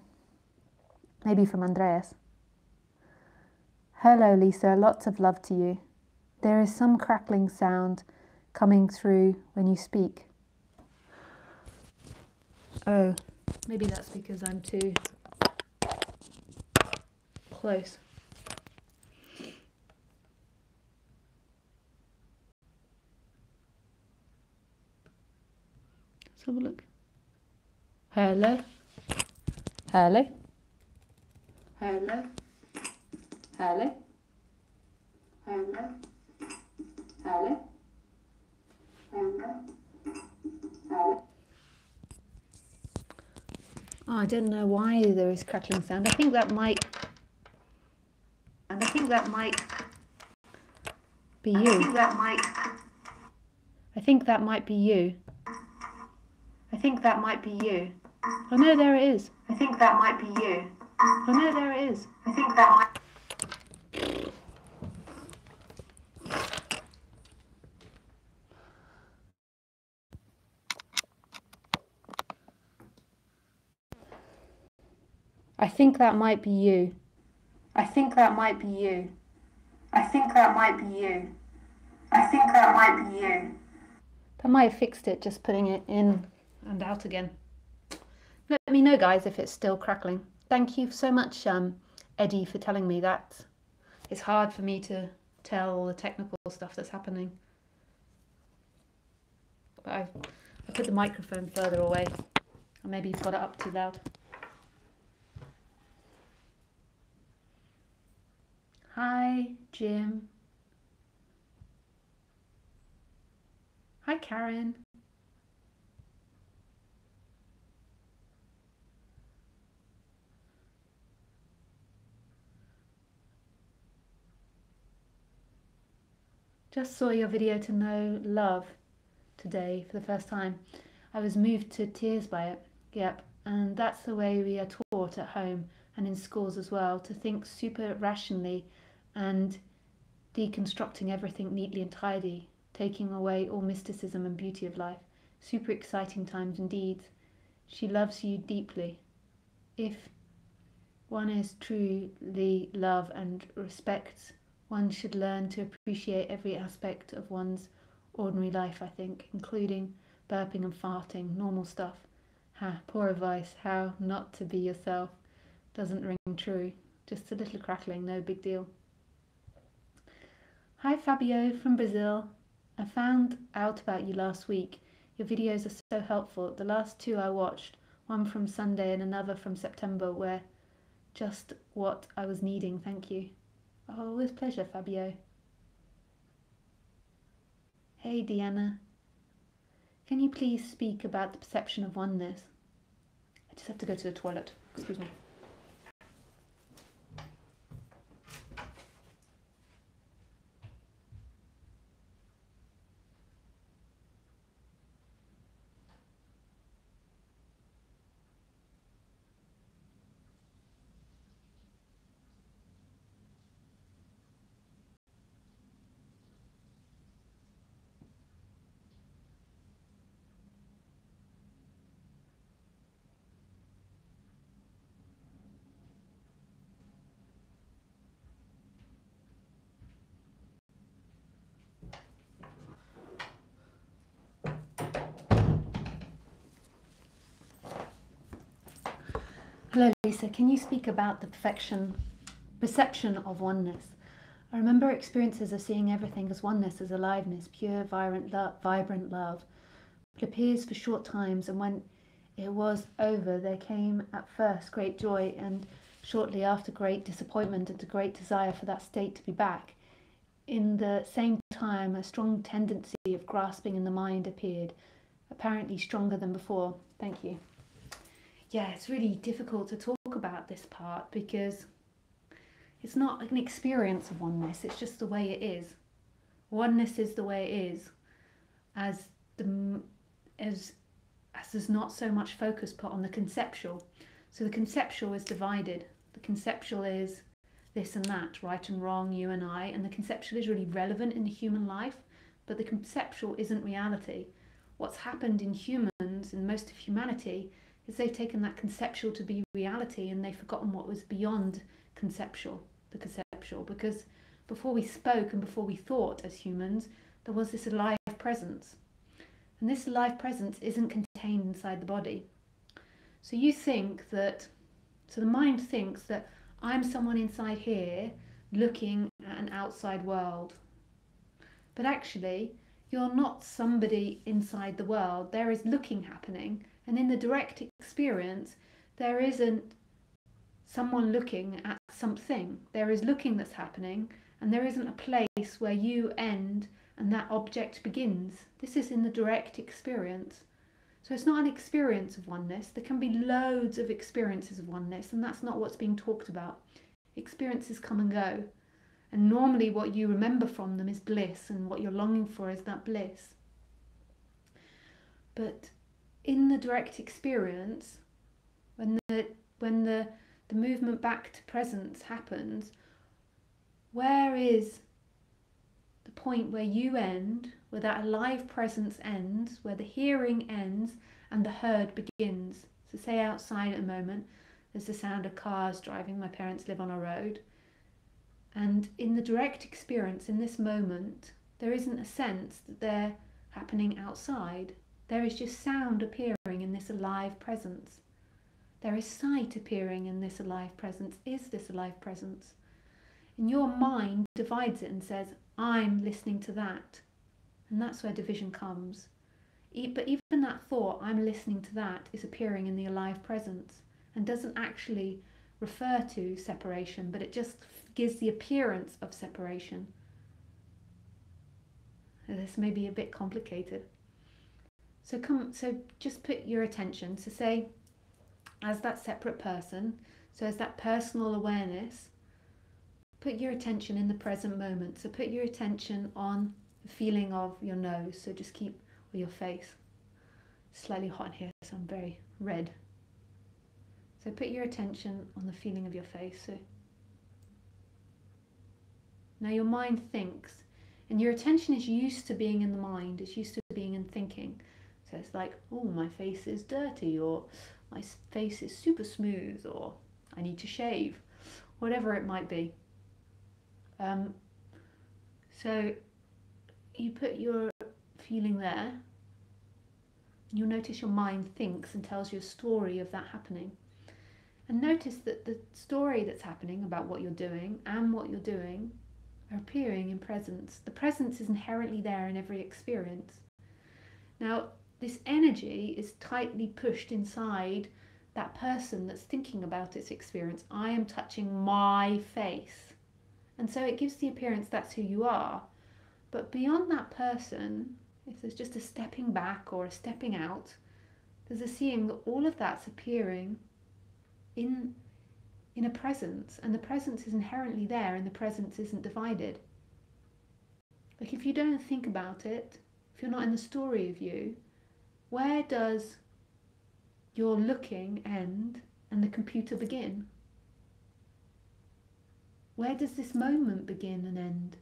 Maybe from Andreas. Hello, Lisa. Lots of love to you. There is some crackling sound coming through when you speak. Oh, maybe that's because I'm too close. Let's have a look. Hello? Hello? Hello? Hello? Hello? Hello? Hello? Hello? Oh, I don't know why there is crackling sound. I think that might be you. I think that might be you. I think that might be you. Oh no, there it is. I think that might be you. Oh no, there it is. I think that might. I think that might be you. I think that might be you. I think that might be you. I think that might be you. I might have fixed it just putting it in and out again. Let me know, guys, if it's still crackling. Thank you so much, Eddie, for telling me that. It's hard for me to tell all the technical stuff that's happening. But I put the microphone further away. Or maybe you've got it up too loud. Hi, Jim. Hi, Karen. Just saw your video to know love today for the first time. I was moved to tears by it. Yep, and that's the way we are taught at home and in schools as well, to think super rationally and deconstructing everything neatly and tidy, taking away all mysticism and beauty of life. Super exciting times indeed. She loves you deeply. If one is truly love and respects, one should learn to appreciate every aspect of one's ordinary life, I think, including burping and farting, normal stuff. Ha, poor advice, how not to be yourself. Doesn't ring true. Just a little crackling, no big deal. Hi Fabio from Brazil. I found out about you last week. Your videos are so helpful. The last two I watched, one from Sunday and another from September, were just what I was needing. Thank you. Oh, always pleasure, Fabio. Hey Deanna. Can you please speak about the perception of oneness? I just have to go to the toilet. Excuse me. Hello Lisa, can you speak about the perception of oneness? I remember experiences of seeing everything as oneness, as aliveness, pure, vibrant love. It appears for short times, and when it was over, there came at first great joy, and shortly after great disappointment and a great desire for that state to be back. In the same time, a strong tendency of grasping in the mind appeared, apparently stronger than before. Thank you. Yeah, it's really difficult to talk about this part because it's not an experience of oneness, it's just the way it is. Oneness is the way it is, as there's not so much focus put on the conceptual. So the conceptual is divided. The conceptual is this and that, right and wrong, you and I, and the conceptual is really relevant in the human life, but the conceptual isn't reality. What's happened in humans, in most of humanity, is they've taken that conceptual to be reality, and they've forgotten what was beyond conceptual, the conceptual, because before we spoke and before we thought as humans, there was this alive presence, and this alive presence isn't contained inside the body. So you think that, so the mind thinks that I'm someone inside here looking at an outside world, but actually you're not somebody inside the world. There is looking happening, and in the direct experience there isn't someone looking at something. There is looking that's happening, and there isn't a place where you end and that object begins. This is in the direct experience. So it's not an experience of oneness. There can be loads of experiences of oneness, and that's not what's being talked about. Experiences come and go, and normally what you remember from them is bliss, and what you're longing for is that bliss. But in the direct experience, when the movement back to presence happens, where is the point where you end, where that alive presence ends, where the hearing ends and the heard begins? So say outside at a moment, there's the sound of cars driving. My parents live on a road. And in the direct experience, in this moment, there isn't a sense that they're happening outside. There is just sound appearing in this alive presence. There is sight appearing in this alive presence. Is this alive presence? And your mind divides it and says, I'm listening to that. And that's where division comes. But even that thought, I'm listening to that, is appearing in the alive presence and doesn't actually refer to separation, but it just gives the appearance of separation. This may be a bit complicated. So just put your attention, so say, as that separate person, so as that personal awareness, put your attention in the present moment. So put your attention on the feeling of your nose. So just keep, or your face. Slightly hot in here, so I'm very red. So put your attention on the feeling of your face. So now your mind thinks, and your attention is used to being in the mind, it's used to being in thinking. So it's like, oh, my face is dirty, or my face is super smooth, or I need to shave, whatever it might be. So you put your feeling there. You'll notice your mind thinks and tells you a story of that happening. And notice that the story that's happening about what you're doing and what you're doing are appearing in presence. The presence is inherently there in every experience. Now, this energy is tightly pushed inside that person that's thinking about its experience. I am touching my face. And so it gives the appearance that's who you are. But beyond that person, if there's just a stepping back or a stepping out, there's a seeing that all of that's appearing in a presence, and the presence is inherently there, and the presence isn't divided. Like, if you don't think about it, if you're not in the story of you, where does your looking end and the computer begin? Where does this moment begin and end?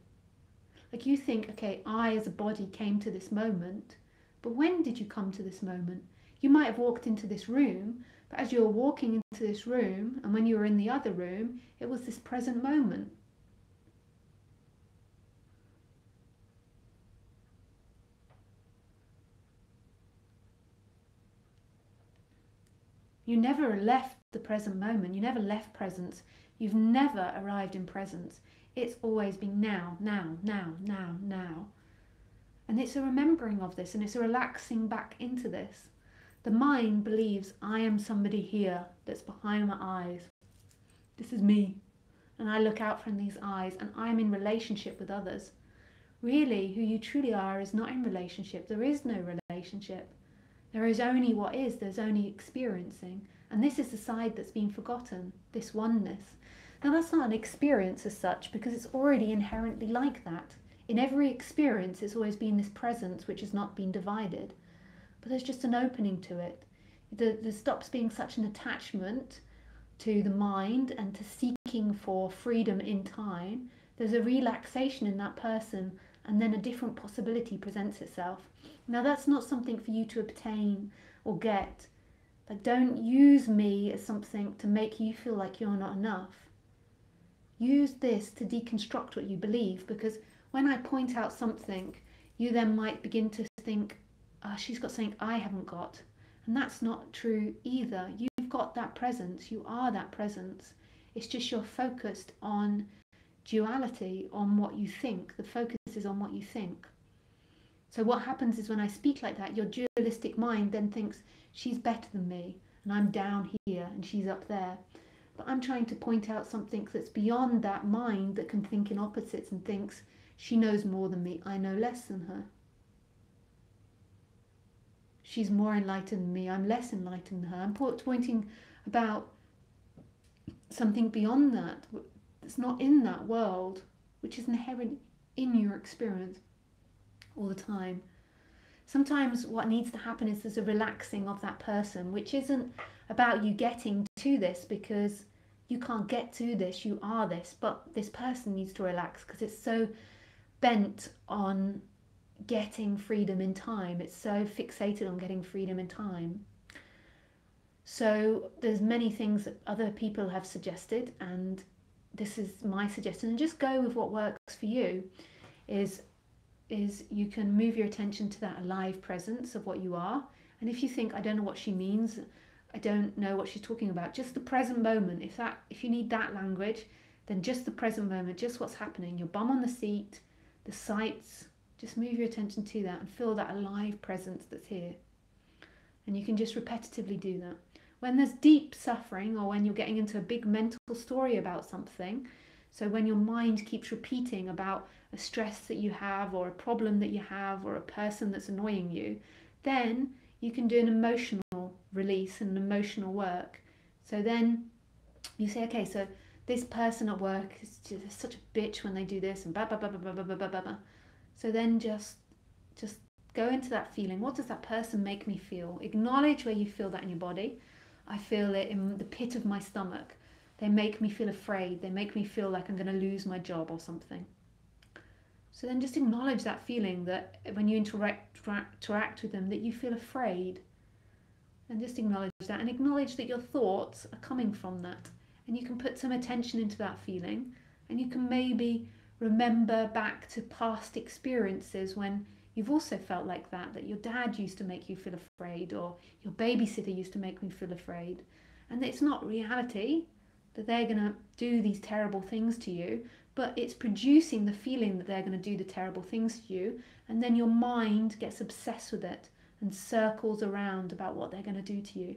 Like, you think, okay, I as a body came to this moment, but when did you come to this moment? You might have walked into this room, but as you were walking into this room, and when you were in the other room, it was this present moment. You never left the present moment. You never left presence. You've never arrived in presence. It's always been now, now, now, now, now. And it's a remembering of this, and it's a relaxing back into this. The mind believes I am somebody here that's behind my eyes. This is me. And I look out from these eyes, and I'm in relationship with others. Really, who you truly are is not in relationship. There is no relationship. There is only what is. There's only experiencing. And this is the side that's been forgotten, this oneness. Now, that's not an experience as such, because it's already inherently like that. In every experience, it's always been this presence which has not been divided. But there's just an opening to it. There stops being such an attachment to the mind and to seeking for freedom in time. There's a relaxation in that person, and then a different possibility presents itself. Now, that's not something for you to obtain or get. Like, don't use me as something to make you feel like you're not enough. Use this to deconstruct what you believe, because when I point out something, you then might begin to think, oh, she's got something I haven't got. And that's not true either. You've got that presence. You are that presence. It's just you're focused on duality, on what you think. The focus is on what you think. So what happens is when I speak like that, your dualistic mind then thinks she's better than me, and I'm down here and she's up there. But I'm trying to point out something that's beyond that mind that can think in opposites and thinks she knows more than me, I know less than her. She's more enlightened than me, I'm less enlightened than her. I'm pointing about something beyond that, that's not in that world, which is inherent in your experience all the time. Sometimes what needs to happen is there's a relaxing of that person, which isn't about you getting to this, because you can't get to this, you are this, but this person needs to relax because it's so bent on getting freedom in time. It's so fixated on getting freedom in time. So there's many things that other people have suggested, and this is my suggestion, and just go with what works for you. Is you can move your attention to that alive presence of what you are. And if you think, I don't know what she means, I don't know what she's talking about, just the present moment. If you need that language, then just the present moment, just what's happening, your bum on the seat, the sights, just move your attention to that and feel that alive presence that's here. And you can just repetitively do that. When there's deep suffering, or when you're getting into a big mental story about something, so when your mind keeps repeating about a stress that you have, or a problem that you have, or a person that's annoying you, then you can do an emotional release and an emotional work. So then you say, okay, so this person at work is just such a bitch when they do this and blah blah blah blah blah blah blah blah. So then just go into that feeling. What does that person make me feel? Acknowledge where you feel that in your body. I feel it in the pit of my stomach. They make me feel afraid. They make me feel like I'm going to lose my job or something. So then just acknowledge that feeling, that when you interact with them, that you feel afraid. And just acknowledge that, and acknowledge that your thoughts are coming from that. And you can put some attention into that feeling, and you can maybe remember back to past experiences when you've also felt like that your dad used to make you feel afraid, or your babysitter used to make me feel afraid. And it's not reality that they're going to do these terrible things to you, but it's producing the feeling that they're going to do the terrible things to you, and then your mind gets obsessed with it and circles around about what they're going to do to you,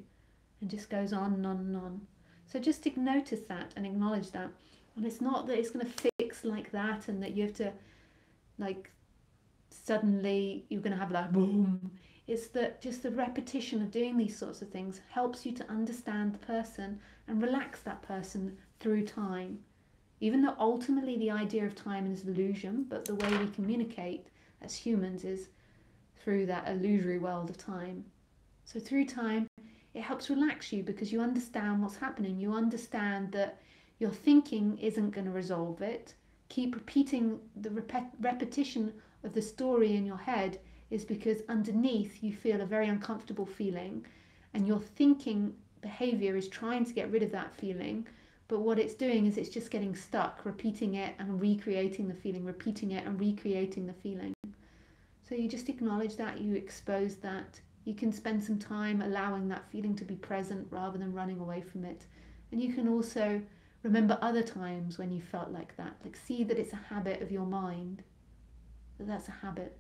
and just goes on and on and on. So just notice that and acknowledge that. And it's not that it's going to fix like that, and that you have to, like, suddenly you're going to have like boom. It's that just the repetition of doing these sorts of things helps you to understand the person and relax that person through time. Even though ultimately the idea of time is illusion, but the way we communicate as humans is through that illusory world of time. So through time, it helps relax you because you understand what's happening. You understand that your thinking isn't going to resolve it. Keep repeating the repetition of the story in your head is because underneath you feel a very uncomfortable feeling, and your thinking behavior is trying to get rid of that feeling. But what it's doing is it's just getting stuck, repeating it and recreating the feeling, repeating it and recreating the feeling. So you just acknowledge that, you expose that. You can spend some time allowing that feeling to be present rather than running away from it. And you can also remember other times when you felt like that. Like, see that it's a habit of your mind, that's a habit.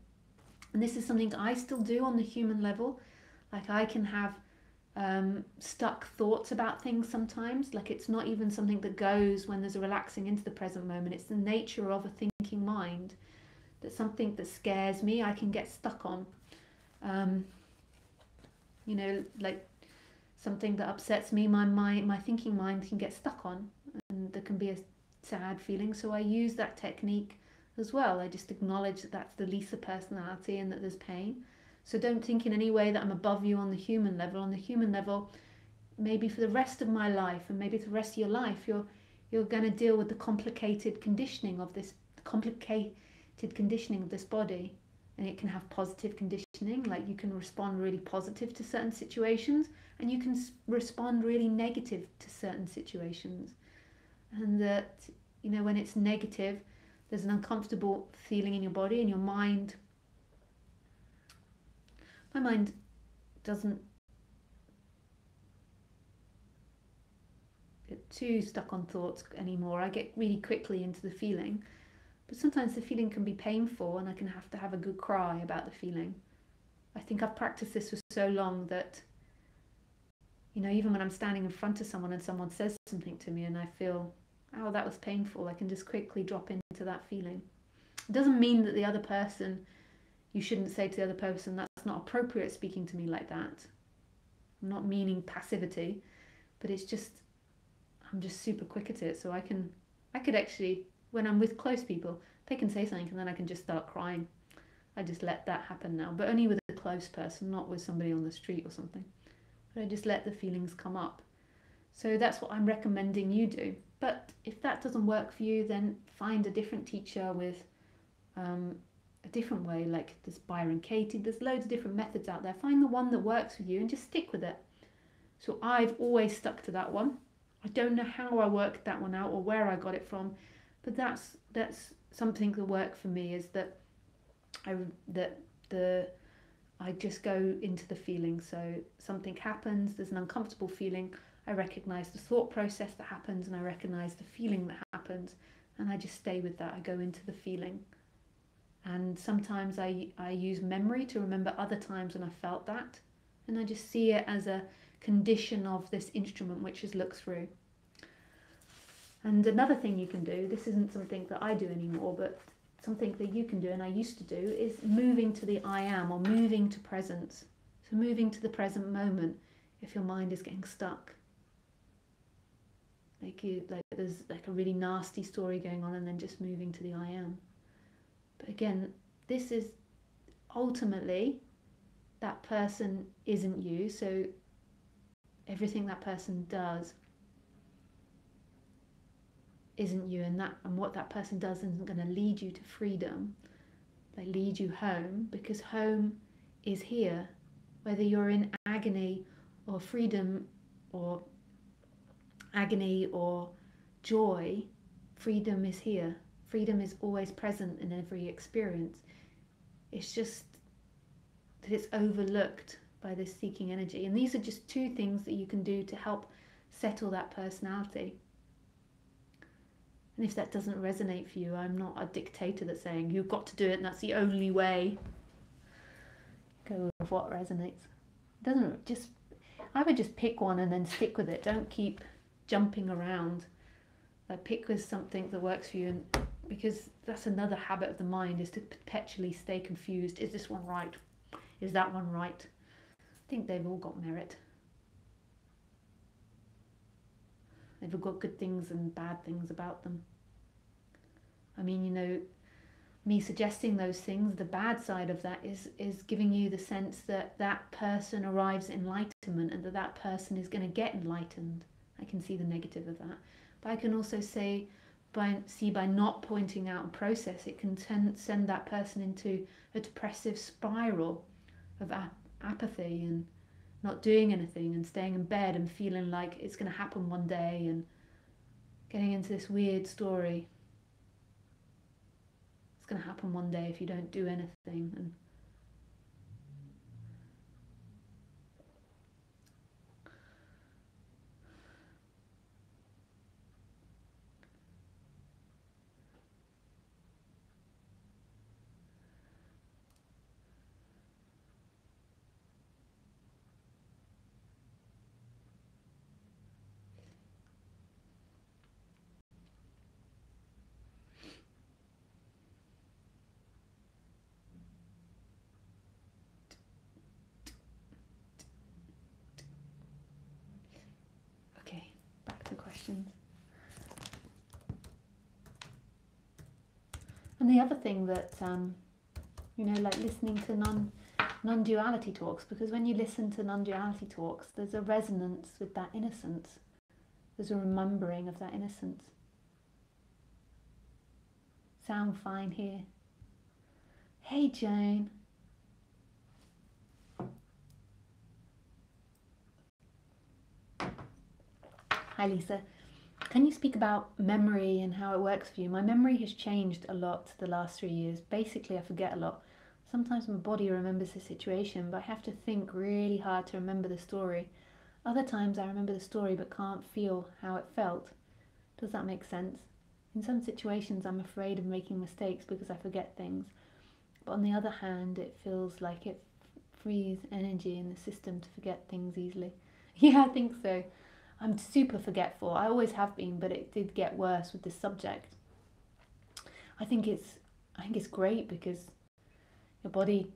And this is something I still do on the human level. Like, I can have stuck thoughts about things sometimes. Like, it's not even something that goes when there's a relaxing into the present moment. It's the nature of a thinking mind, that something that scares me I can get stuck on. You know, like something that upsets me, my thinking mind can get stuck on, and there can be a sad feeling. So I use that technique as well. I just acknowledge that that's the Lisa personality and that there's pain. So don't think in any way that I'm above you on the human level. On the human level, maybe for the rest of my life, and maybe for the rest of your life, you're going to deal with the complicated conditioning of this body. And it can have positive conditioning, like you can respond really positive to certain situations, and you can respond really negative to certain situations. And that, you know, when it's negative, there's an uncomfortable feeling in your body, and your mind, my mind doesn't get too stuck on thoughts anymore. I get really quickly into the feeling, but sometimes the feeling can be painful, and I can have to have a good cry about the feeling. I think I've practiced this for so long that, you know, even when I'm standing in front of someone and someone says something to me and I feel, oh, that was painful, I can just quickly drop into that feeling. It doesn't mean that the other person, you shouldn't say to the other person, that's not appropriate speaking to me like that. I'm not meaning passivity, but it's just, I'm just super quick at it. So I could actually, when I'm with close people, they can say something and then I can just start crying. I just let that happen now, but only with a close person, not with somebody on the street or something. But I just let the feelings come up. So that's what I'm recommending you do. But if that doesn't work for you, then find a different teacher with a different way. Like, there's Byron Katie, there's loads of different methods out there. Find the one that works with you and just stick with it. So I've always stuck to that one. I don't know how I worked that one out or where I got it from, but that's something that worked for me, is that I just go into the feeling. So something happens, there's an uncomfortable feeling, I recognize the thought process that happens, and I recognize the feeling that happens, and I just stay with that. I go into the feeling. And sometimes I use memory to remember other times when I felt that, and I just see it as a condition of this instrument which is looked through. And another thing you can do, this isn't something that I do anymore, but something that you can do, and I used to do, is moving to the I am, or moving to presence. So moving to the present moment if your mind is getting stuck. Like there's like a really nasty story going on and then just moving to the I am. But again, this is ultimately, that person isn't you, so everything that person does isn't you, and what that person does isn't going to lead you to freedom. They lead you home, because home is here. Whether you're in agony or freedom, or agony or joy, freedom is here. Freedom is always present in every experience. It's just that it's overlooked by this seeking energy. And these are just two things that you can do to help settle that personality. And if that doesn't resonate for you, I'm not a dictator that's saying you've got to do it and that's the only way. Go with what resonates. Doesn't just, I would just pick one and then stick with it. Don't keep jumping around. Pick with something that works for you, and because that's another habit of the mind, is to perpetually stay confused. Is this one right? Is that one right? I think they've all got merit. They've all got good things and bad things about them. I mean, you know, me suggesting those things, the bad side of that is giving you the sense that that person arrives at enlightenment and that that person is going to get enlightened. I can see the negative of that. But I can also say, by not pointing out a process, it can send that person into a depressive spiral of apathy and not doing anything and staying in bed and feeling like it's going to happen one day and getting into this weird story. It's going to happen one day if you don't do anything. And okay, back to questions. And the other thing that, you know, like listening to non-duality talks, because when you listen to non-duality talks, there's a resonance with that innocence. There's a remembering of that innocence. Sound fine here. Hey, Joan. Hi, Lisa. Can you speak about memory and how it works for you? My memory has changed a lot the last 3 years. Basically, I forget a lot. Sometimes my body remembers the situation, but I have to think really hard to remember the story. Other times I remember the story but can't feel how it felt. Does that make sense? In some situations I'm afraid of making mistakes because I forget things. But on the other hand, it feels like it frees energy in the system to forget things easily. Yeah, I think so. I'm super forgetful. I always have been, but it did get worse with this subject. I think it's great because your body,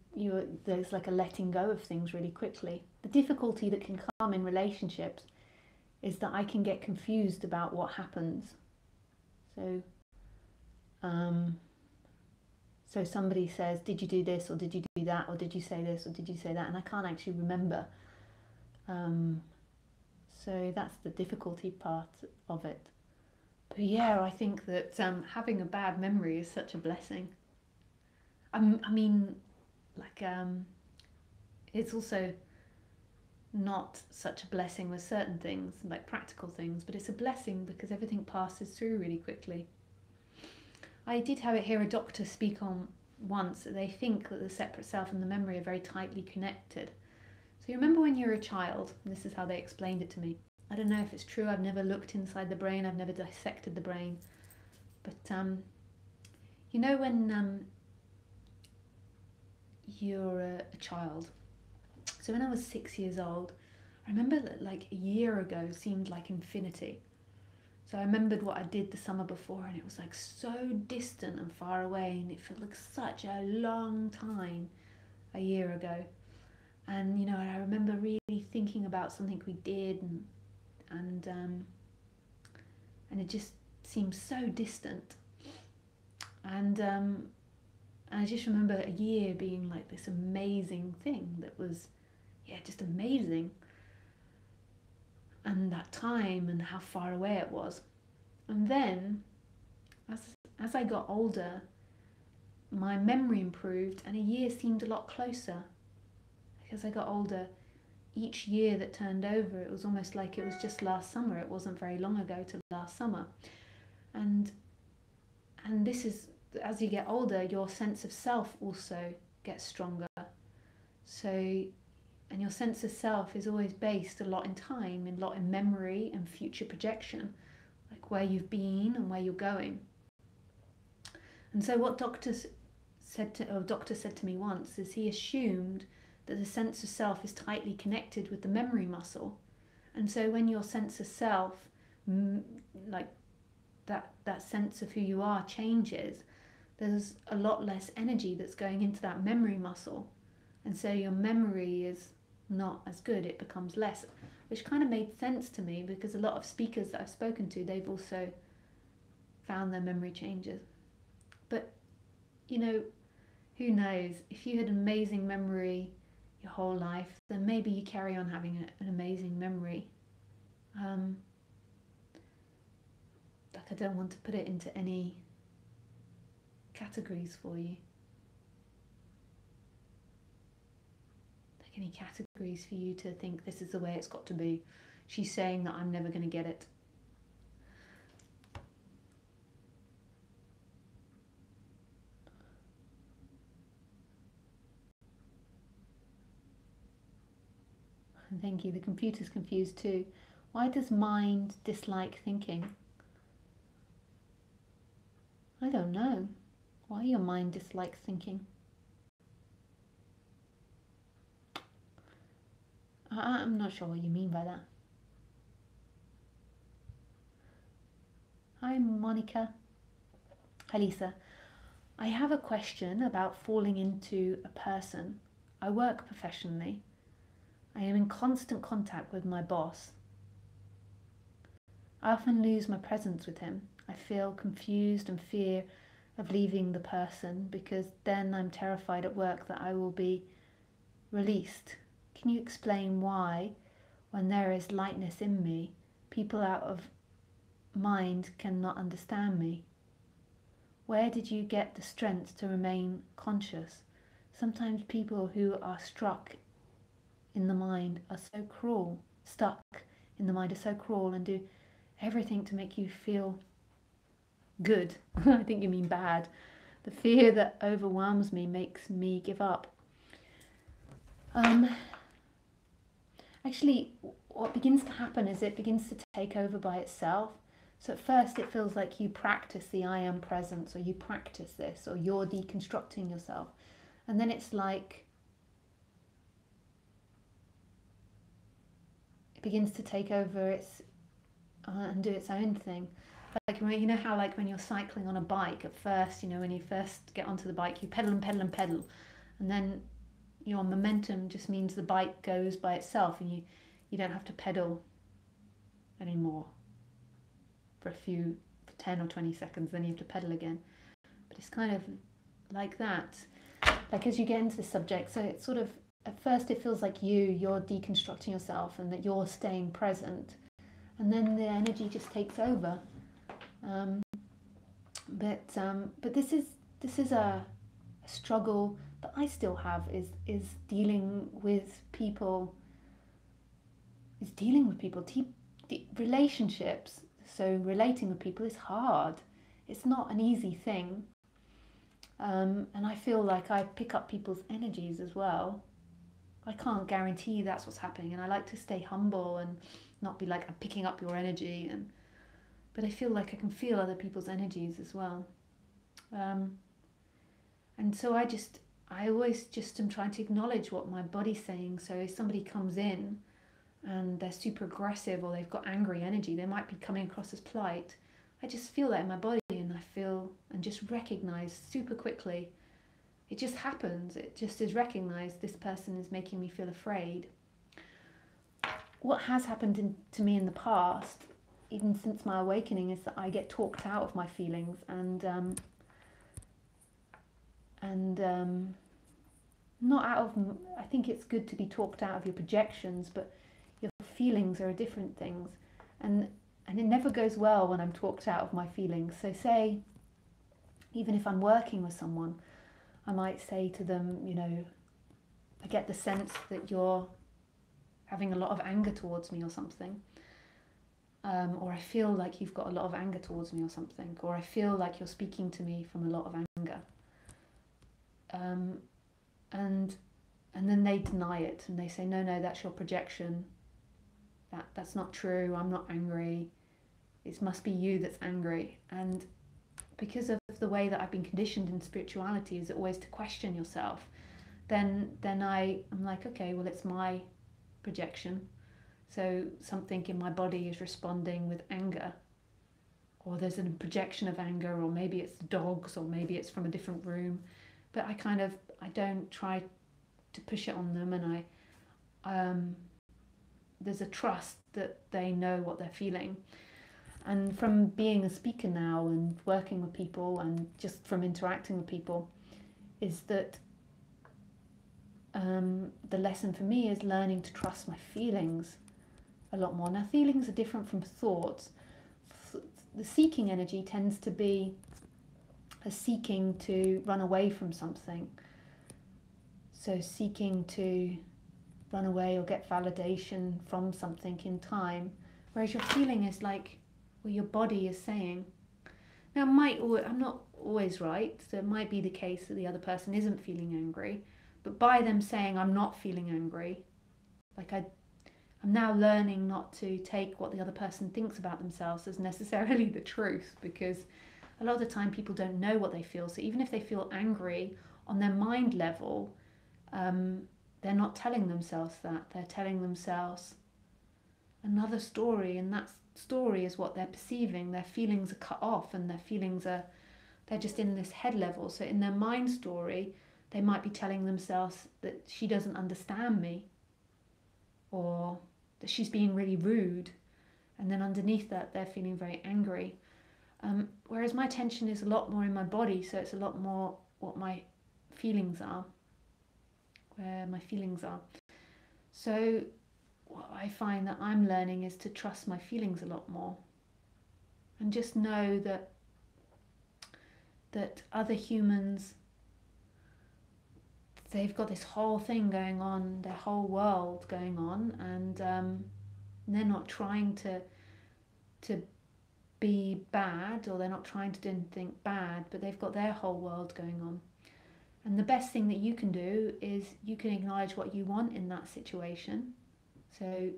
there's like a letting go of things really quickly. The difficulty that can come in relationships is that I can get confused about what happens. So somebody says, did you do this, or did you do that, or did you say this, or did you say that, and I can't actually remember. So that's the difficulty part of it. But yeah, I think that having a bad memory is such a blessing. I mean, like, it's also not such a blessing with certain things, like practical things, but it's a blessing because everything passes through really quickly. I did hear a doctor speak on once that they think that the separate self and the memory are very tightly connected. So you remember when you were a child, and this is how they explained it to me. I don't know if it's true, I've never looked inside the brain, I've never dissected the brain. But you know when you're a child. So when I was 6 years old, I remember that like a year ago seemed like infinity. So I remembered what I did the summer before, and it was like so distant and far away, and it felt like such a long time a year ago. And you know, I remember really thinking about something we did, and and it just seemed so distant. And I just remember a year being like this amazing thing that was, yeah, just amazing. And that time and how far away it was. And then, as I got older, my memory improved and a year seemed a lot closer. As I got older, each year that turned over, it was almost like it was just last summer. It wasn't very long ago to last summer. And this is, as you get older, your sense of self also gets stronger. So, and your sense of self is always based a lot in time, a lot in memory and future projection, like where you've been and where you're going. And so what doctor said to me once is he assumed that the sense of self is tightly connected with the memory muscle. And so when your sense of self, like that sense of who you are changes, there's a lot less energy that's going into that memory muscle. And so your memory is not as good, it becomes less, which kind of made sense to me because a lot of speakers that I've spoken to, they've also found their memory changes. But, you know, who knows? If you had an amazing memory your whole life, then maybe you carry on having an amazing memory. Like, I don't want to put it into any categories for you. Like any categories for you to think this is the way it's got to be. She's saying that I'm never going to get it. Thank you. The computer's confused too. Why does mind dislike thinking? I don't know. Why your mind dislikes thinking? I'm not sure what you mean by that. Hi, Monica. Hi, Lisa. I have a question about falling into a person. I work professionally. I am in constant contact with my boss. I often lose my presence with him. I feel confused and fear of leaving the person because then I'm terrified at work that I will be released. Can you explain why, when there is lightness in me, people out of mind cannot understand me? Where did you get the strength to remain conscious? Sometimes people who are struck in the mind are so cruel, stuck in the mind are so cruel and do everything to make you feel good. I think you mean bad. The fear that overwhelms me makes me give up. Actually, what begins to happen is it begins to take over by itself. So at first it feels like you practice the I am presence, or you practice this, or you're deconstructing yourself. And then it's like it begins to take over and do its own thing. Like, you know how like when you're cycling on a bike at first, you know, when you first get onto the bike, you pedal and pedal and pedal, and then your momentum just means the bike goes by itself and you don't have to pedal anymore for 10 or 20 seconds, then you have to pedal again. But it's kind of like that, like as you get into the subject. So it's sort of, at first it feels like you're deconstructing yourself and that you're staying present, and then the energy just takes over. But this is a struggle that I still have, is dealing with people, relationships. So relating with people is hard. It's not an easy thing. And I feel like I pick up people's energies as well. I can't guarantee that's what's happening, and I like to stay humble and not be like, I'm picking up your energy, but I feel like I can feel other people's energies as well. And so I always just am trying to acknowledge what my body's saying. So if somebody comes in and they're super aggressive or they've got angry energy, they might be coming across as polite. I just feel that in my body, and I feel and just recognize super quickly. It just happens. It just is recognized. This person is making me feel afraid. What has happened to me in the past even since my awakening, is that I get talked out of my feelings, and not out of, I think it's good to be talked out of your projections, but your feelings are different things, and it never goes well when I'm talked out of my feelings. So say, even if I'm working with someone, I might say to them, you know, I get the sense that you're having a lot of anger towards me or something, or I feel like you've got a lot of anger towards me or something, or I feel like you're speaking to me from a lot of anger, and then they deny it, and they say, no, that's your projection, that's not true, I'm not angry, it must be you that's angry. And because of the way that I've been conditioned in spirituality is always to question yourself, then I'm like, okay, well, it's my projection, so something in my body is responding with anger, or there's a projection of anger, or maybe it's the dogs, or maybe it's from a different room, but I don't try to push it on them, and there's a trust that they know what they're feeling. And from being a speaker now and working with people and just from interacting with people, is that the lesson for me is learning to trust my feelings a lot more. Now, feelings are different from thoughts. The seeking energy tends to be a seeking to run away from something. So seeking to run away or get validation from something in time. Whereas your feeling is like what your body is saying. Now, I'm not always right, so it might be the case that the other person isn't feeling angry, but by them saying I'm not feeling angry, like I'm now learning not to take what the other person thinks about themselves as necessarily the truth, because a lot of the time people don't know what they feel. So even if they feel angry on their mind level, they're not telling themselves that. They're telling themselves another story, and that story is what they're perceiving. Their feelings are cut off, and they're just in this head level. So in their mind story, they might be telling themselves that she doesn't understand me, or that she's being really rude, and then underneath that they're feeling very angry. Whereas my attention is a lot more in my body, so it's a lot more what my feelings are, where my feelings are. So what I find that I'm learning is to trust my feelings a lot more, and just know that other humans, they've got this whole thing going on, their whole world going on, and they're not trying to be bad, or they're not trying to do anything bad, but they've got their whole world going on. And the best thing that you can do is you can acknowledge what you want in that situation. So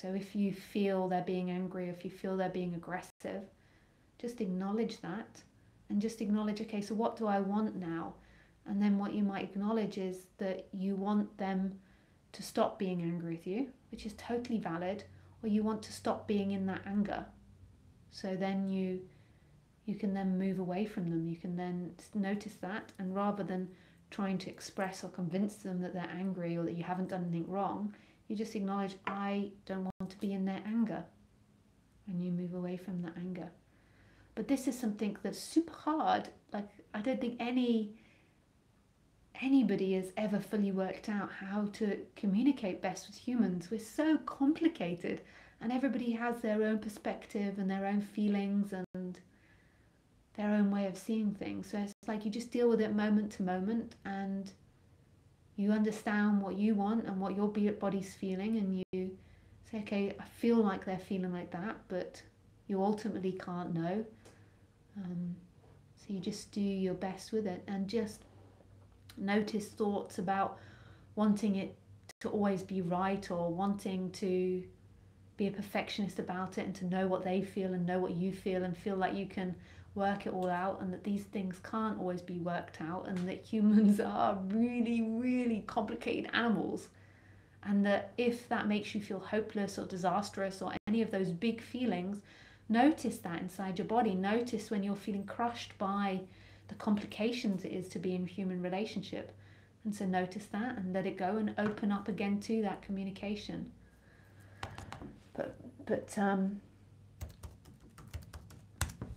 if you feel they're being angry, if you feel they're being aggressive, just acknowledge that, and just acknowledge, okay, so what do I want now? And then what you might acknowledge is that you want them to stop being angry with you, which is totally valid, or you want to stop being in that anger. So then you can then move away from them. You can then notice that, and rather than trying to express or convince them that they're angry or that you haven't done anything wrong, you just acknowledge, I don't want to be in their anger, and you move away from that anger. But this is something that's super hard. Like, I don't think anybody has ever fully worked out how to communicate best with humans. We're so complicated, and everybody has their own perspective and their own feelings and their own way of seeing things. So it's like you just deal with it moment to moment, and you understand what you want and what your body's feeling, and you say, okay, I feel like they're feeling like that, but you ultimately can't know. So you just do your best with it, and just notice thoughts about wanting it to always be right, or wanting to be a perfectionist about it, and to know what they feel and know what you feel, and feel like you can work it all out, and that these things can't always be worked out, and that humans are really, really complicated animals, and that if that makes you feel hopeless or disastrous or any of those big feelings, notice that inside your body. Notice when you're feeling crushed by the complications it is to be in a human relationship, and so notice that and let it go, and open up again to that communication. But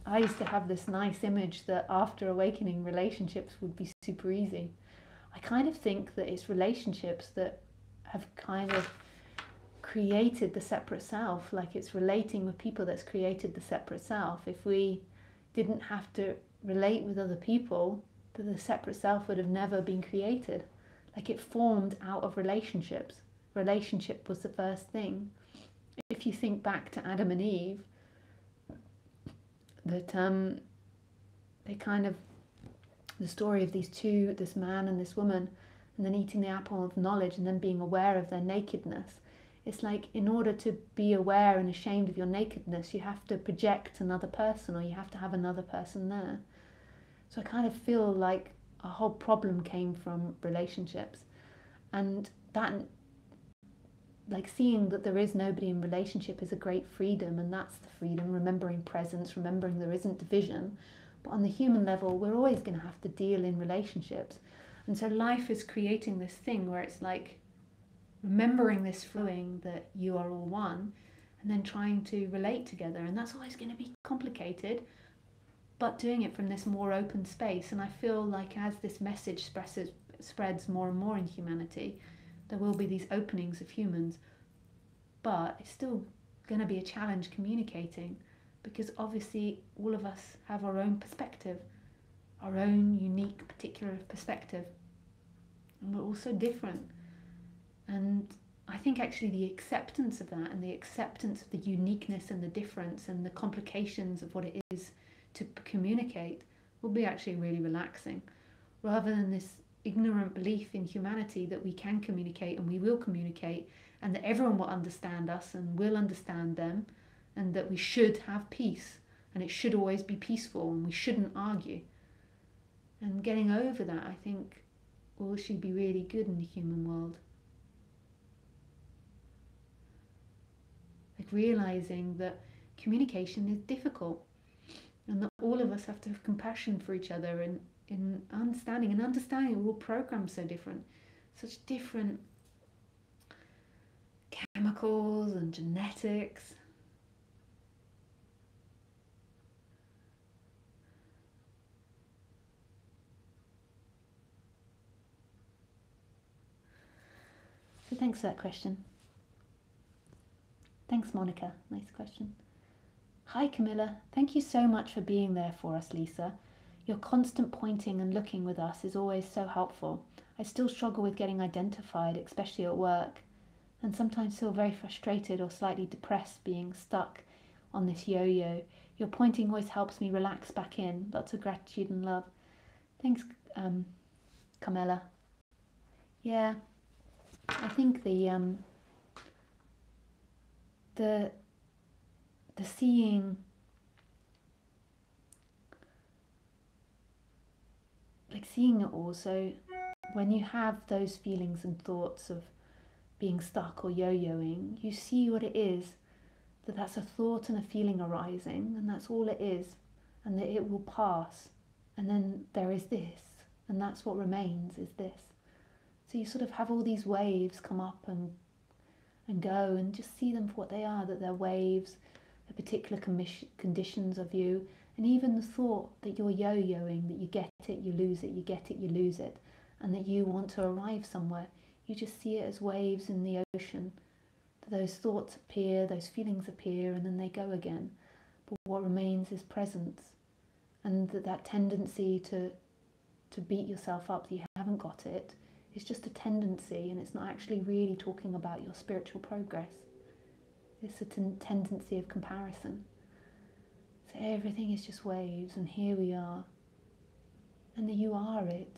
I used to have this nice image that after awakening, relationships would be super easy. I kind of think that it's relationships that have kind of created the separate self, like it's relating with people that's created the separate self. If we didn't have to relate with other people, then the separate self would have never been created. Like it formed out of relationships. Relationship was the first thing. If you think back to Adam and Eve, that they kind of, the story of these two, this man and this woman, and then eating the apple of knowledge and then being aware of their nakedness. It's like in order to be aware and ashamed of your nakedness, you have to project another person, or you have to have another person there. So I kind of feel like a whole problem came from relationships, and that, like seeing that there is nobody in relationship is a great freedom, and that's the freedom, remembering presence, remembering there isn't division. But on the human level, we're always going to have to deal in relationships. And so life is creating this thing where it's like remembering this flowing that you are all one, and then trying to relate together. And that's always going to be complicated, but doing it from this more open space. And I feel like as this message spreads more and more in humanity, there will be these openings of humans, but it's still going to be a challenge communicating, because obviously all of us have our own perspective, our own unique particular perspective, and we're all so different. And I think actually the acceptance of that, and the acceptance of the uniqueness and the difference and the complications of what it is to communicate, will be actually really relaxing, rather than this ignorant belief in humanity that we can communicate and we will communicate, and that everyone will understand us and will understand them, and that we should have peace and it should always be peaceful and we shouldn't argue. And getting over that, I think, will actually be really good in the human world. Like realizing that communication is difficult, and that all of us have to have compassion for each other, and in understanding we're all programmed so different, such different chemicals and genetics. So thanks for that question. Thanks, Monica. Nice question. Hi, Camilla. Thank you so much for being there for us, Lisa. Your constant pointing and looking with us is always so helpful. I still struggle with getting identified, especially at work, and sometimes feel very frustrated or slightly depressed being stuck on this yo-yo. Your pointing always helps me relax back in. Lots of gratitude and love. Thanks, Camilla. Yeah, I think the seeing, like seeing it all. So when you have those feelings and thoughts of being stuck or yo-yoing, you see what it is, that that's a thought and a feeling arising, and that's all it is, and that it will pass, and then there is this, and that's what remains, is this. So you sort of have all these waves come up and go, and just see them for what they are, that they're waves, the particular conditions of you, and even the thought that you're yo-yoing, that you get it, you lose it, you get it, you lose it, and that you want to arrive somewhere. You just see it as waves in the ocean. Those thoughts appear, those feelings appear, and then they go again. But what remains is presence, and that tendency to beat yourself up that you haven't got it is just a tendency, and it's not actually really talking about your spiritual progress. It's a tendency of comparison. So everything is just waves, and here we are. And you are it.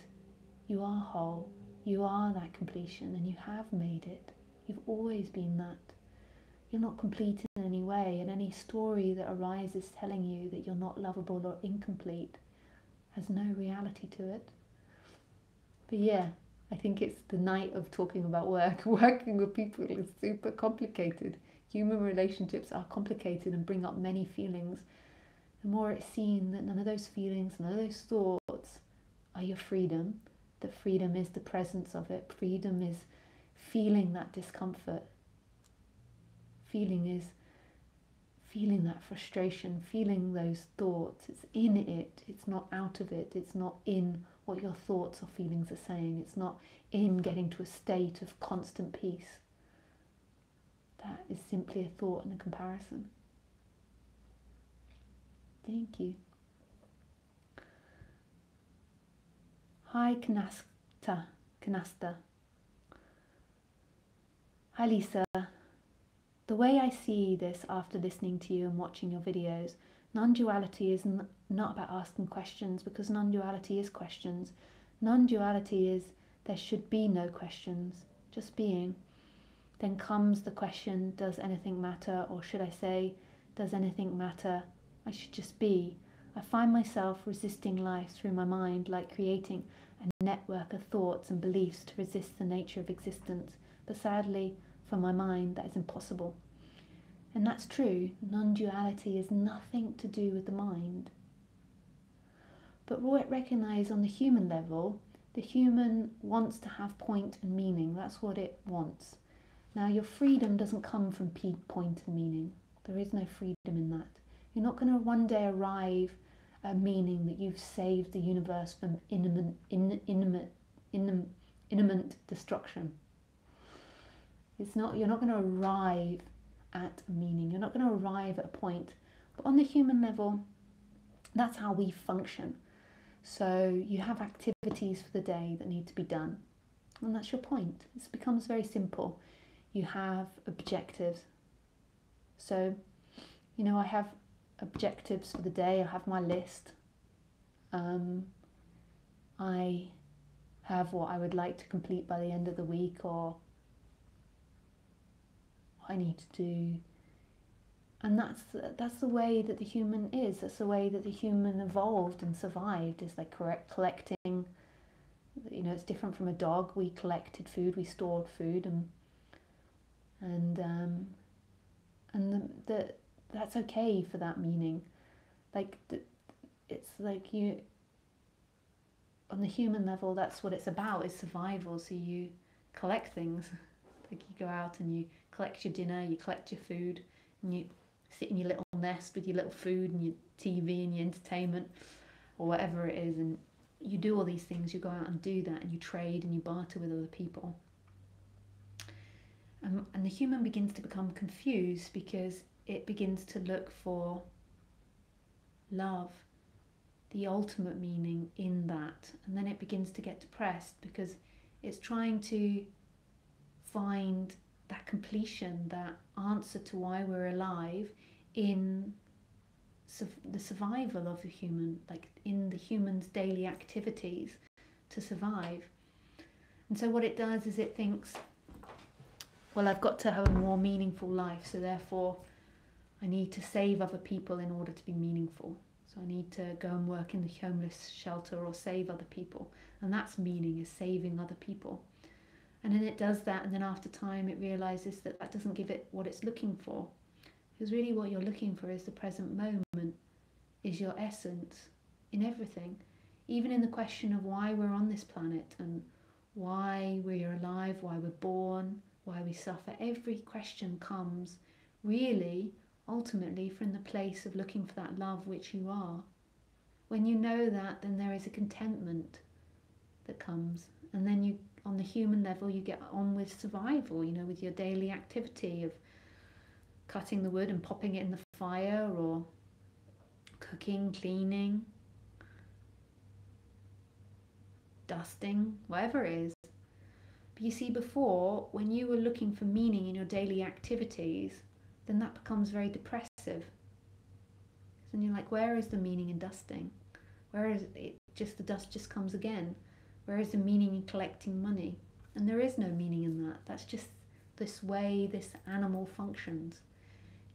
You are whole. You are that completion, and you have made it. You've always been that. You're not complete in any way, and any story that arises telling you that you're not lovable or incomplete has no reality to it. But yeah, I think it's the night of talking about work. Working with people is super complicated. Human relationships are complicated and bring up many feelings. The more it's seen that none of those feelings, none of those thoughts are your freedom, that freedom is the presence of it. Freedom is feeling that discomfort. Feeling is feeling that frustration, feeling those thoughts. It's in it, it's not out of it. It's not in what your thoughts or feelings are saying. It's not in getting to a state of constant peace. That is simply a thought and a comparison. Thank you. Hi, Kanasta. Hi, Lisa. The way I see this after listening to you and watching your videos, non-duality is not about asking questions, because non-duality is questions. Non-duality is there should be no questions, just being. Then comes the question, does anything matter? Or should I say, does anything matter? I should just be. I find myself resisting life through my mind, like creating a network of thoughts and beliefs to resist the nature of existence. But sadly, for my mind, that is impossible. And that's true. Non-duality is nothing to do with the mind. But recognize on the human level, the human wants to have point and meaning. That's what it wants. Now, your freedom doesn't come from point and meaning. There is no freedom in that. You're not going to one day arrive at meaning that you've saved the universe from imminent destruction. You're not going to arrive at a meaning. You're not going to arrive at a point. But on the human level, that's how we function. So you have activities for the day that need to be done. And that's your point. It becomes very simple. You have objectives. So, I have objectives for the day. I have my list. I have what I would like to complete by the end of the week, or what I need to do. And that's the way that the human is. That's the way that the human evolved and survived, is like collecting. It's different from a dog. We collected food, we stored food, and that's okay for that meaning. It's like you, on the human level, that's what it's about, is survival. So you collect things. Like you go out and you collect your dinner, you collect your food, and you sit in your little nest with your little food and your TV and your entertainment, or whatever it is, and you do all these things. You go out and do that, and you trade and you barter with other people. And the human begins to become confused, because it begins to look for love, the ultimate meaning in that. And then it begins to get depressed, because it's trying to find that completion, that answer to why we're alive in the survival of the human, like in the human's daily activities to survive. And so what it does is it thinks, well, I've got to have a more meaningful life, so therefore I need to save other people in order to be meaningful. So I need to go and work in the homeless shelter or save other people. And that's meaning, is saving other people. And then it does that, and then after time it realizes that that doesn't give it what it's looking for. Because really what you're looking for is the present moment, is your essence in everything. Even in the question of why we're on this planet, and why we're alive, why we're born, why we suffer. Every question comes really ultimately from the place of looking for that love which you are. When you know that, then there is a contentment that comes, and then you, on the human level, you get on with survival, with your daily activity of cutting the wood and popping it in the fire, or cooking, cleaning, dusting, whatever it is. But you see, before, when you were looking for meaning in your daily activities, then that becomes very depressive. And you're like, where is the meaning in dusting? Where is it? Just the dust just comes again. Where is the meaning in collecting money? And there is no meaning in that. That's just this way this animal functions.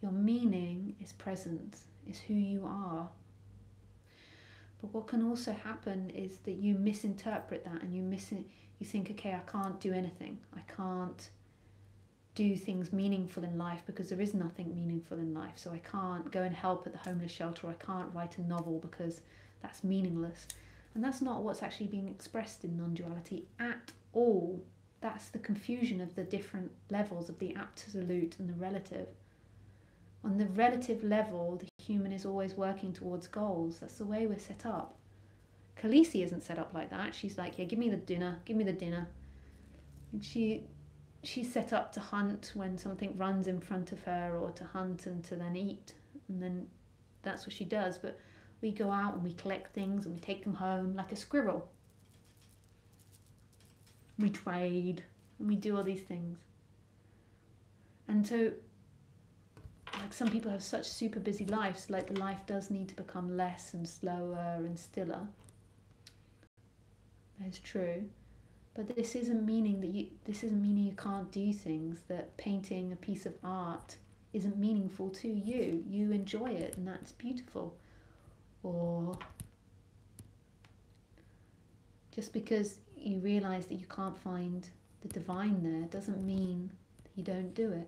Your meaning is presence, is who you are. But what can also happen is that you misinterpret that, and you think, okay, I can't do anything. I can't do things meaningful in life, because there is nothing meaningful in life. So I can't go and help at the homeless shelter, or I can't write a novel because that's meaningless. And that's not what's actually being expressed in non-duality at all. That's the confusion of the different levels of the absolute and the relative. On the relative level, the human is always working towards goals. That's the way we're set up. Khaleesi isn't set up like that. She's like, yeah, give me the dinner, give me the dinner. And she's set up to hunt when something runs in front of her, or to hunt and to then eat. And then that's what she does. But we go out and we collect things and we take them home like a squirrel. We trade and we do all these things. And so, like, some people have such super busy lives, like the life does need to become less and slower and stiller. That's true. But this isn't meaning you can't do things, that painting a piece of art isn't meaningful to you. You enjoy it and that's beautiful. Or just because you realise that you can't find the divine there doesn't mean that you don't do it.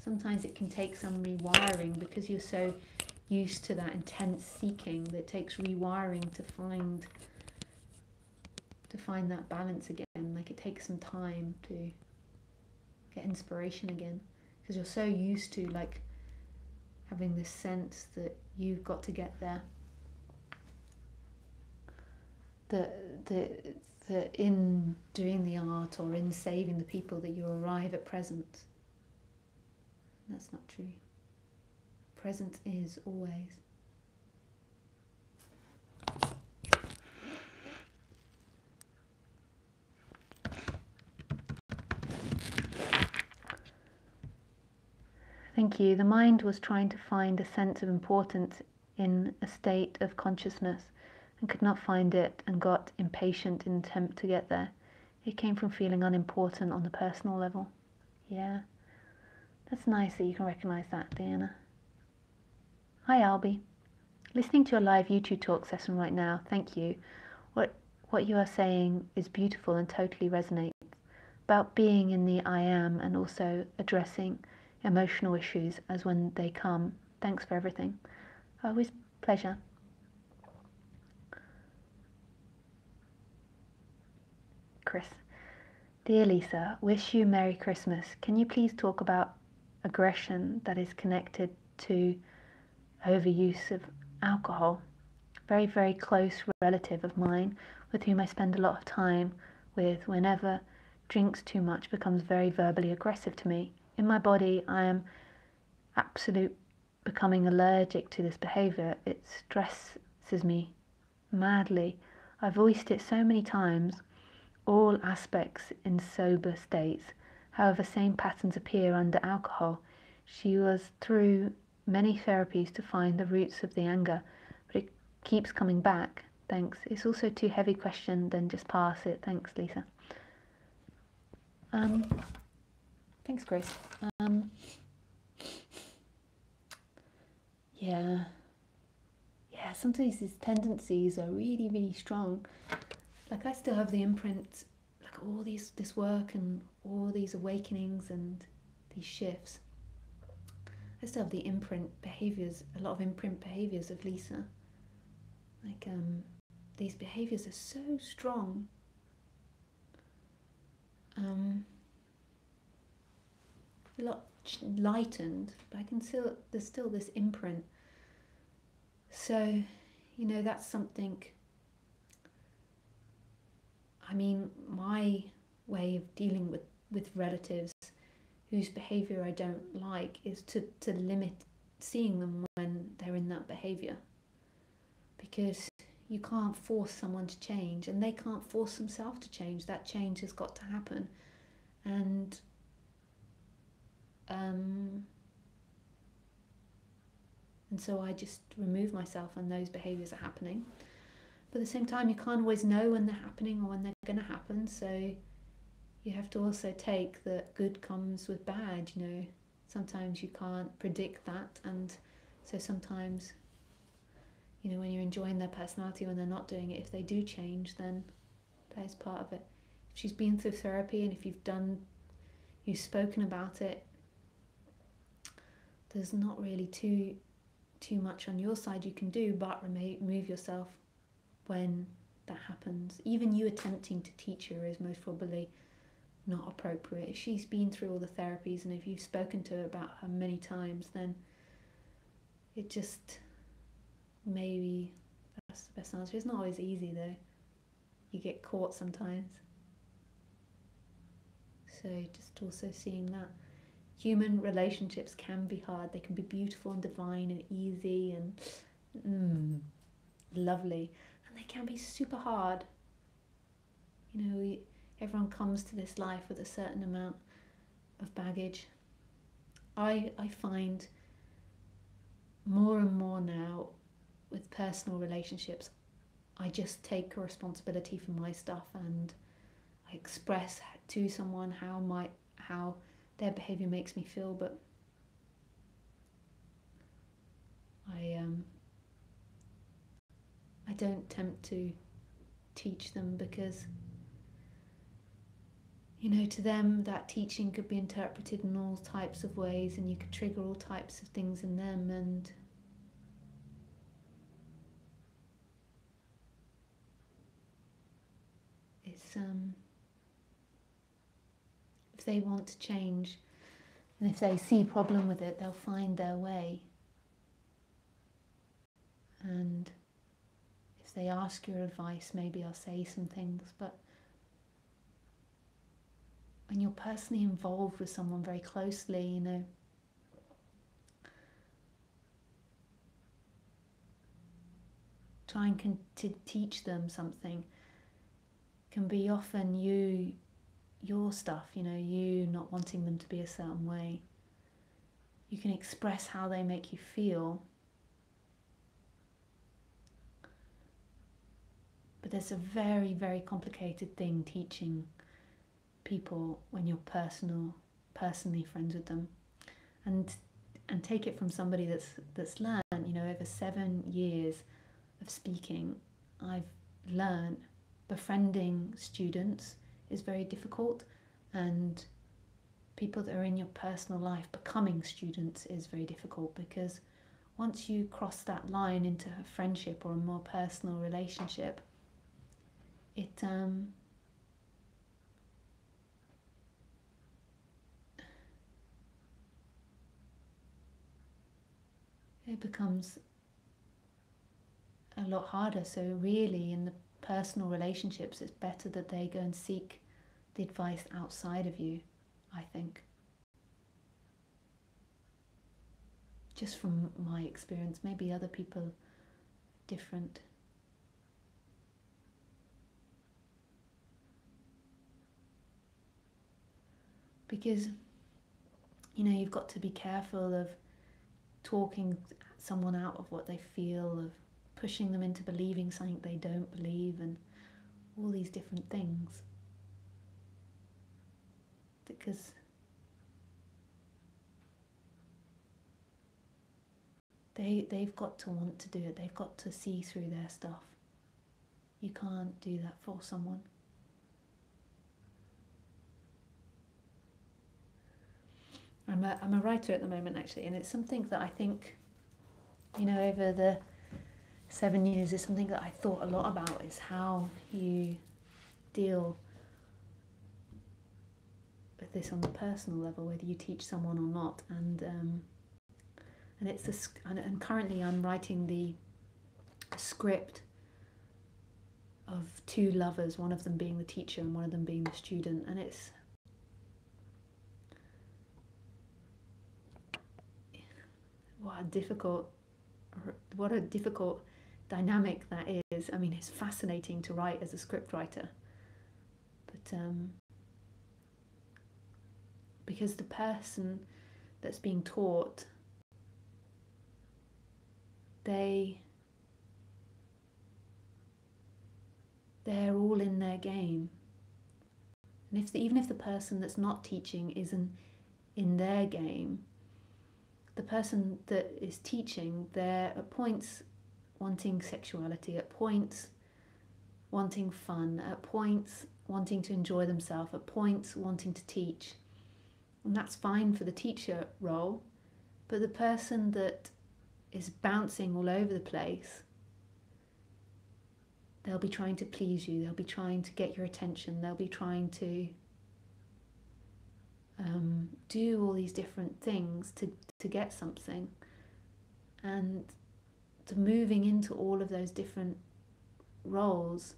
Sometimes it can take some rewiring because you're so used to that intense seeking that it takes rewiring to find that balance again. Like, it takes some time to get inspiration again, because you're so used to, like, having this sense that you've got to get there, that in doing the art or in saving the people that you arrive at presence. That's not true. Presence is always. Thank you. The mind was trying to find a sense of importance in a state of consciousness and could not find it, and got impatient in attempt to get there. It came from feeling unimportant on the personal level. Yeah. That's nice that you can recognize that, Diana. Hi, Albie. Listening to your live YouTube talk session right now. Thank you. What you are saying is beautiful and totally resonates. About being in the I am and also addressing emotional issues as when they come. Thanks for everything. Always pleasure. Chris. Dear Lisa, wish you Merry Christmas. Can you please talk about aggression that is connected to overuse of alcohol? Very, very close relative of mine with whom I spend a lot of time with, whenever drinks too much, becomes very verbally aggressive to me. In my body, I am becoming allergic to this behavior. It stresses me madly. I've voiced it so many times, all aspects in sober states. However, same patterns appear under alcohol. She was through many therapies to find the roots of the anger, but it keeps coming back. Thanks. It's also too heavy question, then just pass it. Thanks, Lisa. Thanks, Grace. Yeah, sometimes these tendencies are really, really strong. Like, I still have the imprint, like all this work and all these awakenings and these shifts. I still have the imprint behaviors, a lot of imprint behaviors of Lisa. Like, these behaviors are so strong. A lot lightened, but there's still this imprint. So, that's something. I mean, my way of dealing with relatives whose behavior I don't like is to limit seeing them when they're in that behavior, because you can't force someone to change, and they can't force themselves to change. That change has got to happen, and so I just remove myself when those behaviours are happening. But at the same time, you can't always know when they're happening or when they're going to happen, so you have to also take that good comes with bad. Sometimes you can't predict that, and so sometimes, when you're enjoying their personality, when they're not doing it, if they do change, then that is part of it. If she's been through therapy and if you've spoken about it, there's not really too much on your side you can do but remove yourself when that happens. Even you attempting to teach her is most probably not appropriate. If she's been through all the therapies and if you've spoken to her about her many times, then it just, maybe that's the best answer. It's not always easy though. You get caught sometimes. So just also seeing that human relationships can be hard. They can be beautiful and divine and easy and lovely, and they can be super hard. You know, everyone comes to this life with a certain amount of baggage. I find more and more now with personal relationships, I just take a responsibility for my stuff and I express to someone how their behavior makes me feel, but I don't attempt to teach them, because you know, to them that teaching could be interpreted in all types of ways and you could trigger all types of things in them, and it's if they want to change and if they see a problem with it, they'll find their way. And if they ask your advice, maybe I'll say some things, but when you're personally involved with someone very closely, you know, trying to teach them something can be often your stuff, you know, you not wanting them to be a certain way. You can express how they make you feel, but there's a very, very complicated thing teaching people when you're personally friends with them, and take it from somebody that's learned, you know, over 7 years of speaking. I've learned befriending students is very difficult, and people that are in your personal life becoming students is very difficult, because once you cross that line into a friendship or a more personal relationship, it becomes a lot harder. So really, in the personal relationships, it's better that they go and seek the advice outside of you, I think. Just from my experience, maybe other people are different. Because, you know, you've got to be careful of talking someone out of what they feel, of pushing them into believing something they don't believe, and all these different things. Because they've got to want to do it. They've got to see through their stuff. You can't do that for someone. I'm a writer at the moment, actually, and it's something that I think, you know, over the 7 years, is something that I thought a lot about, is how you deal with this on the personal level, whether you teach someone or not. And it's and currently I'm writing the script of 2 lovers, one of them being the teacher and one of them being the student, and it's what a difficult dynamic that is. I mean, it's fascinating to write as a script writer, but because the person that's being taught, they're all in their game, and even if the person that's not teaching isn't in their game, the person that is teaching, they're at points wanting sexuality, at points wanting fun, at points wanting to enjoy themselves, at points wanting to teach. And that's fine for the teacher role, but the person that is bouncing all over the place, they'll be trying to please you, they'll be trying to get your attention, they'll be trying to do all these different things to get something, and to moving into all of those different roles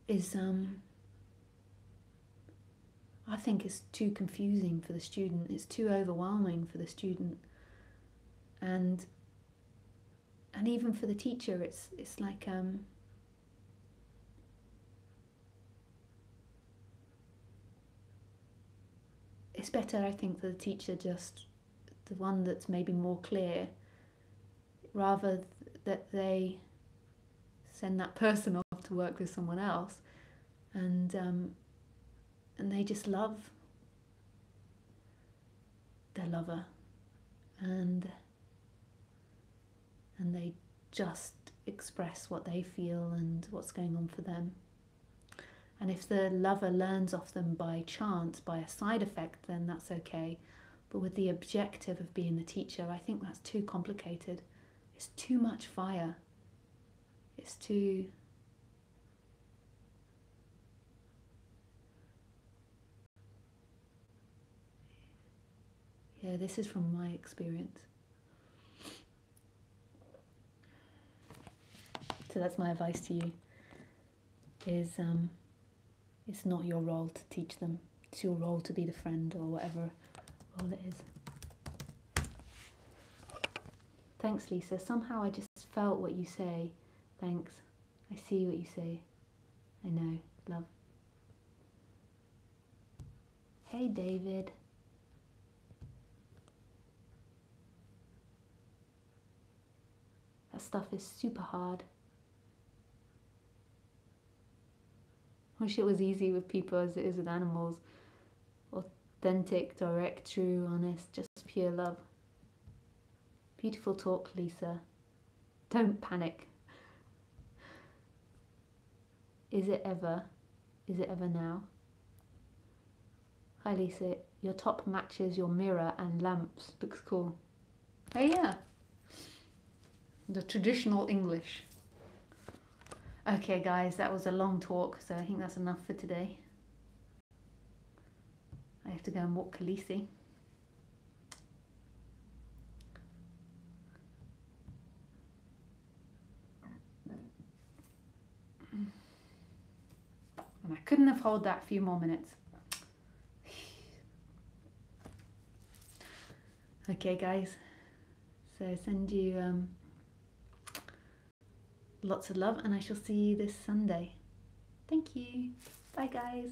is I think is too confusing for the student. It's too overwhelming for the student, and even for the teacher. It's like it's better, I think, for the teacher, just the one that's maybe more clear, rather that they send that person off to work with someone else, and they just love their lover, and they just express what they feel and what's going on for them. And if the lover learns off them by chance, by a side effect, then that's okay. But with the objective of being the teacher, I think that's too complicated. It's too much fire. It's too... Yeah, this is from my experience. So that's my advice to you, is it's not your role to teach them. It's your role to be the friend, or whatever role it is. Thanks, Lisa. Somehow I just felt what you say. Thanks. I see what you say. I know. Love. Hey, David. That stuff is super hard. Wish it was easy with people as it is with animals. Authentic, direct, true, honest, just pure love. Beautiful talk, Lisa. Don't panic. Is it ever? Is it ever now? Hi, Lisa. Your top matches your mirror and lamps. Looks cool. Oh yeah. The traditional English. Okay guys, that was a long talk, so I think that's enough for today. I have to go and walk Khaleesi. And I couldn't have held that a few more minutes. Okay guys, so send you lots of love, and I shall see you this Sunday. Thank you. Bye guys.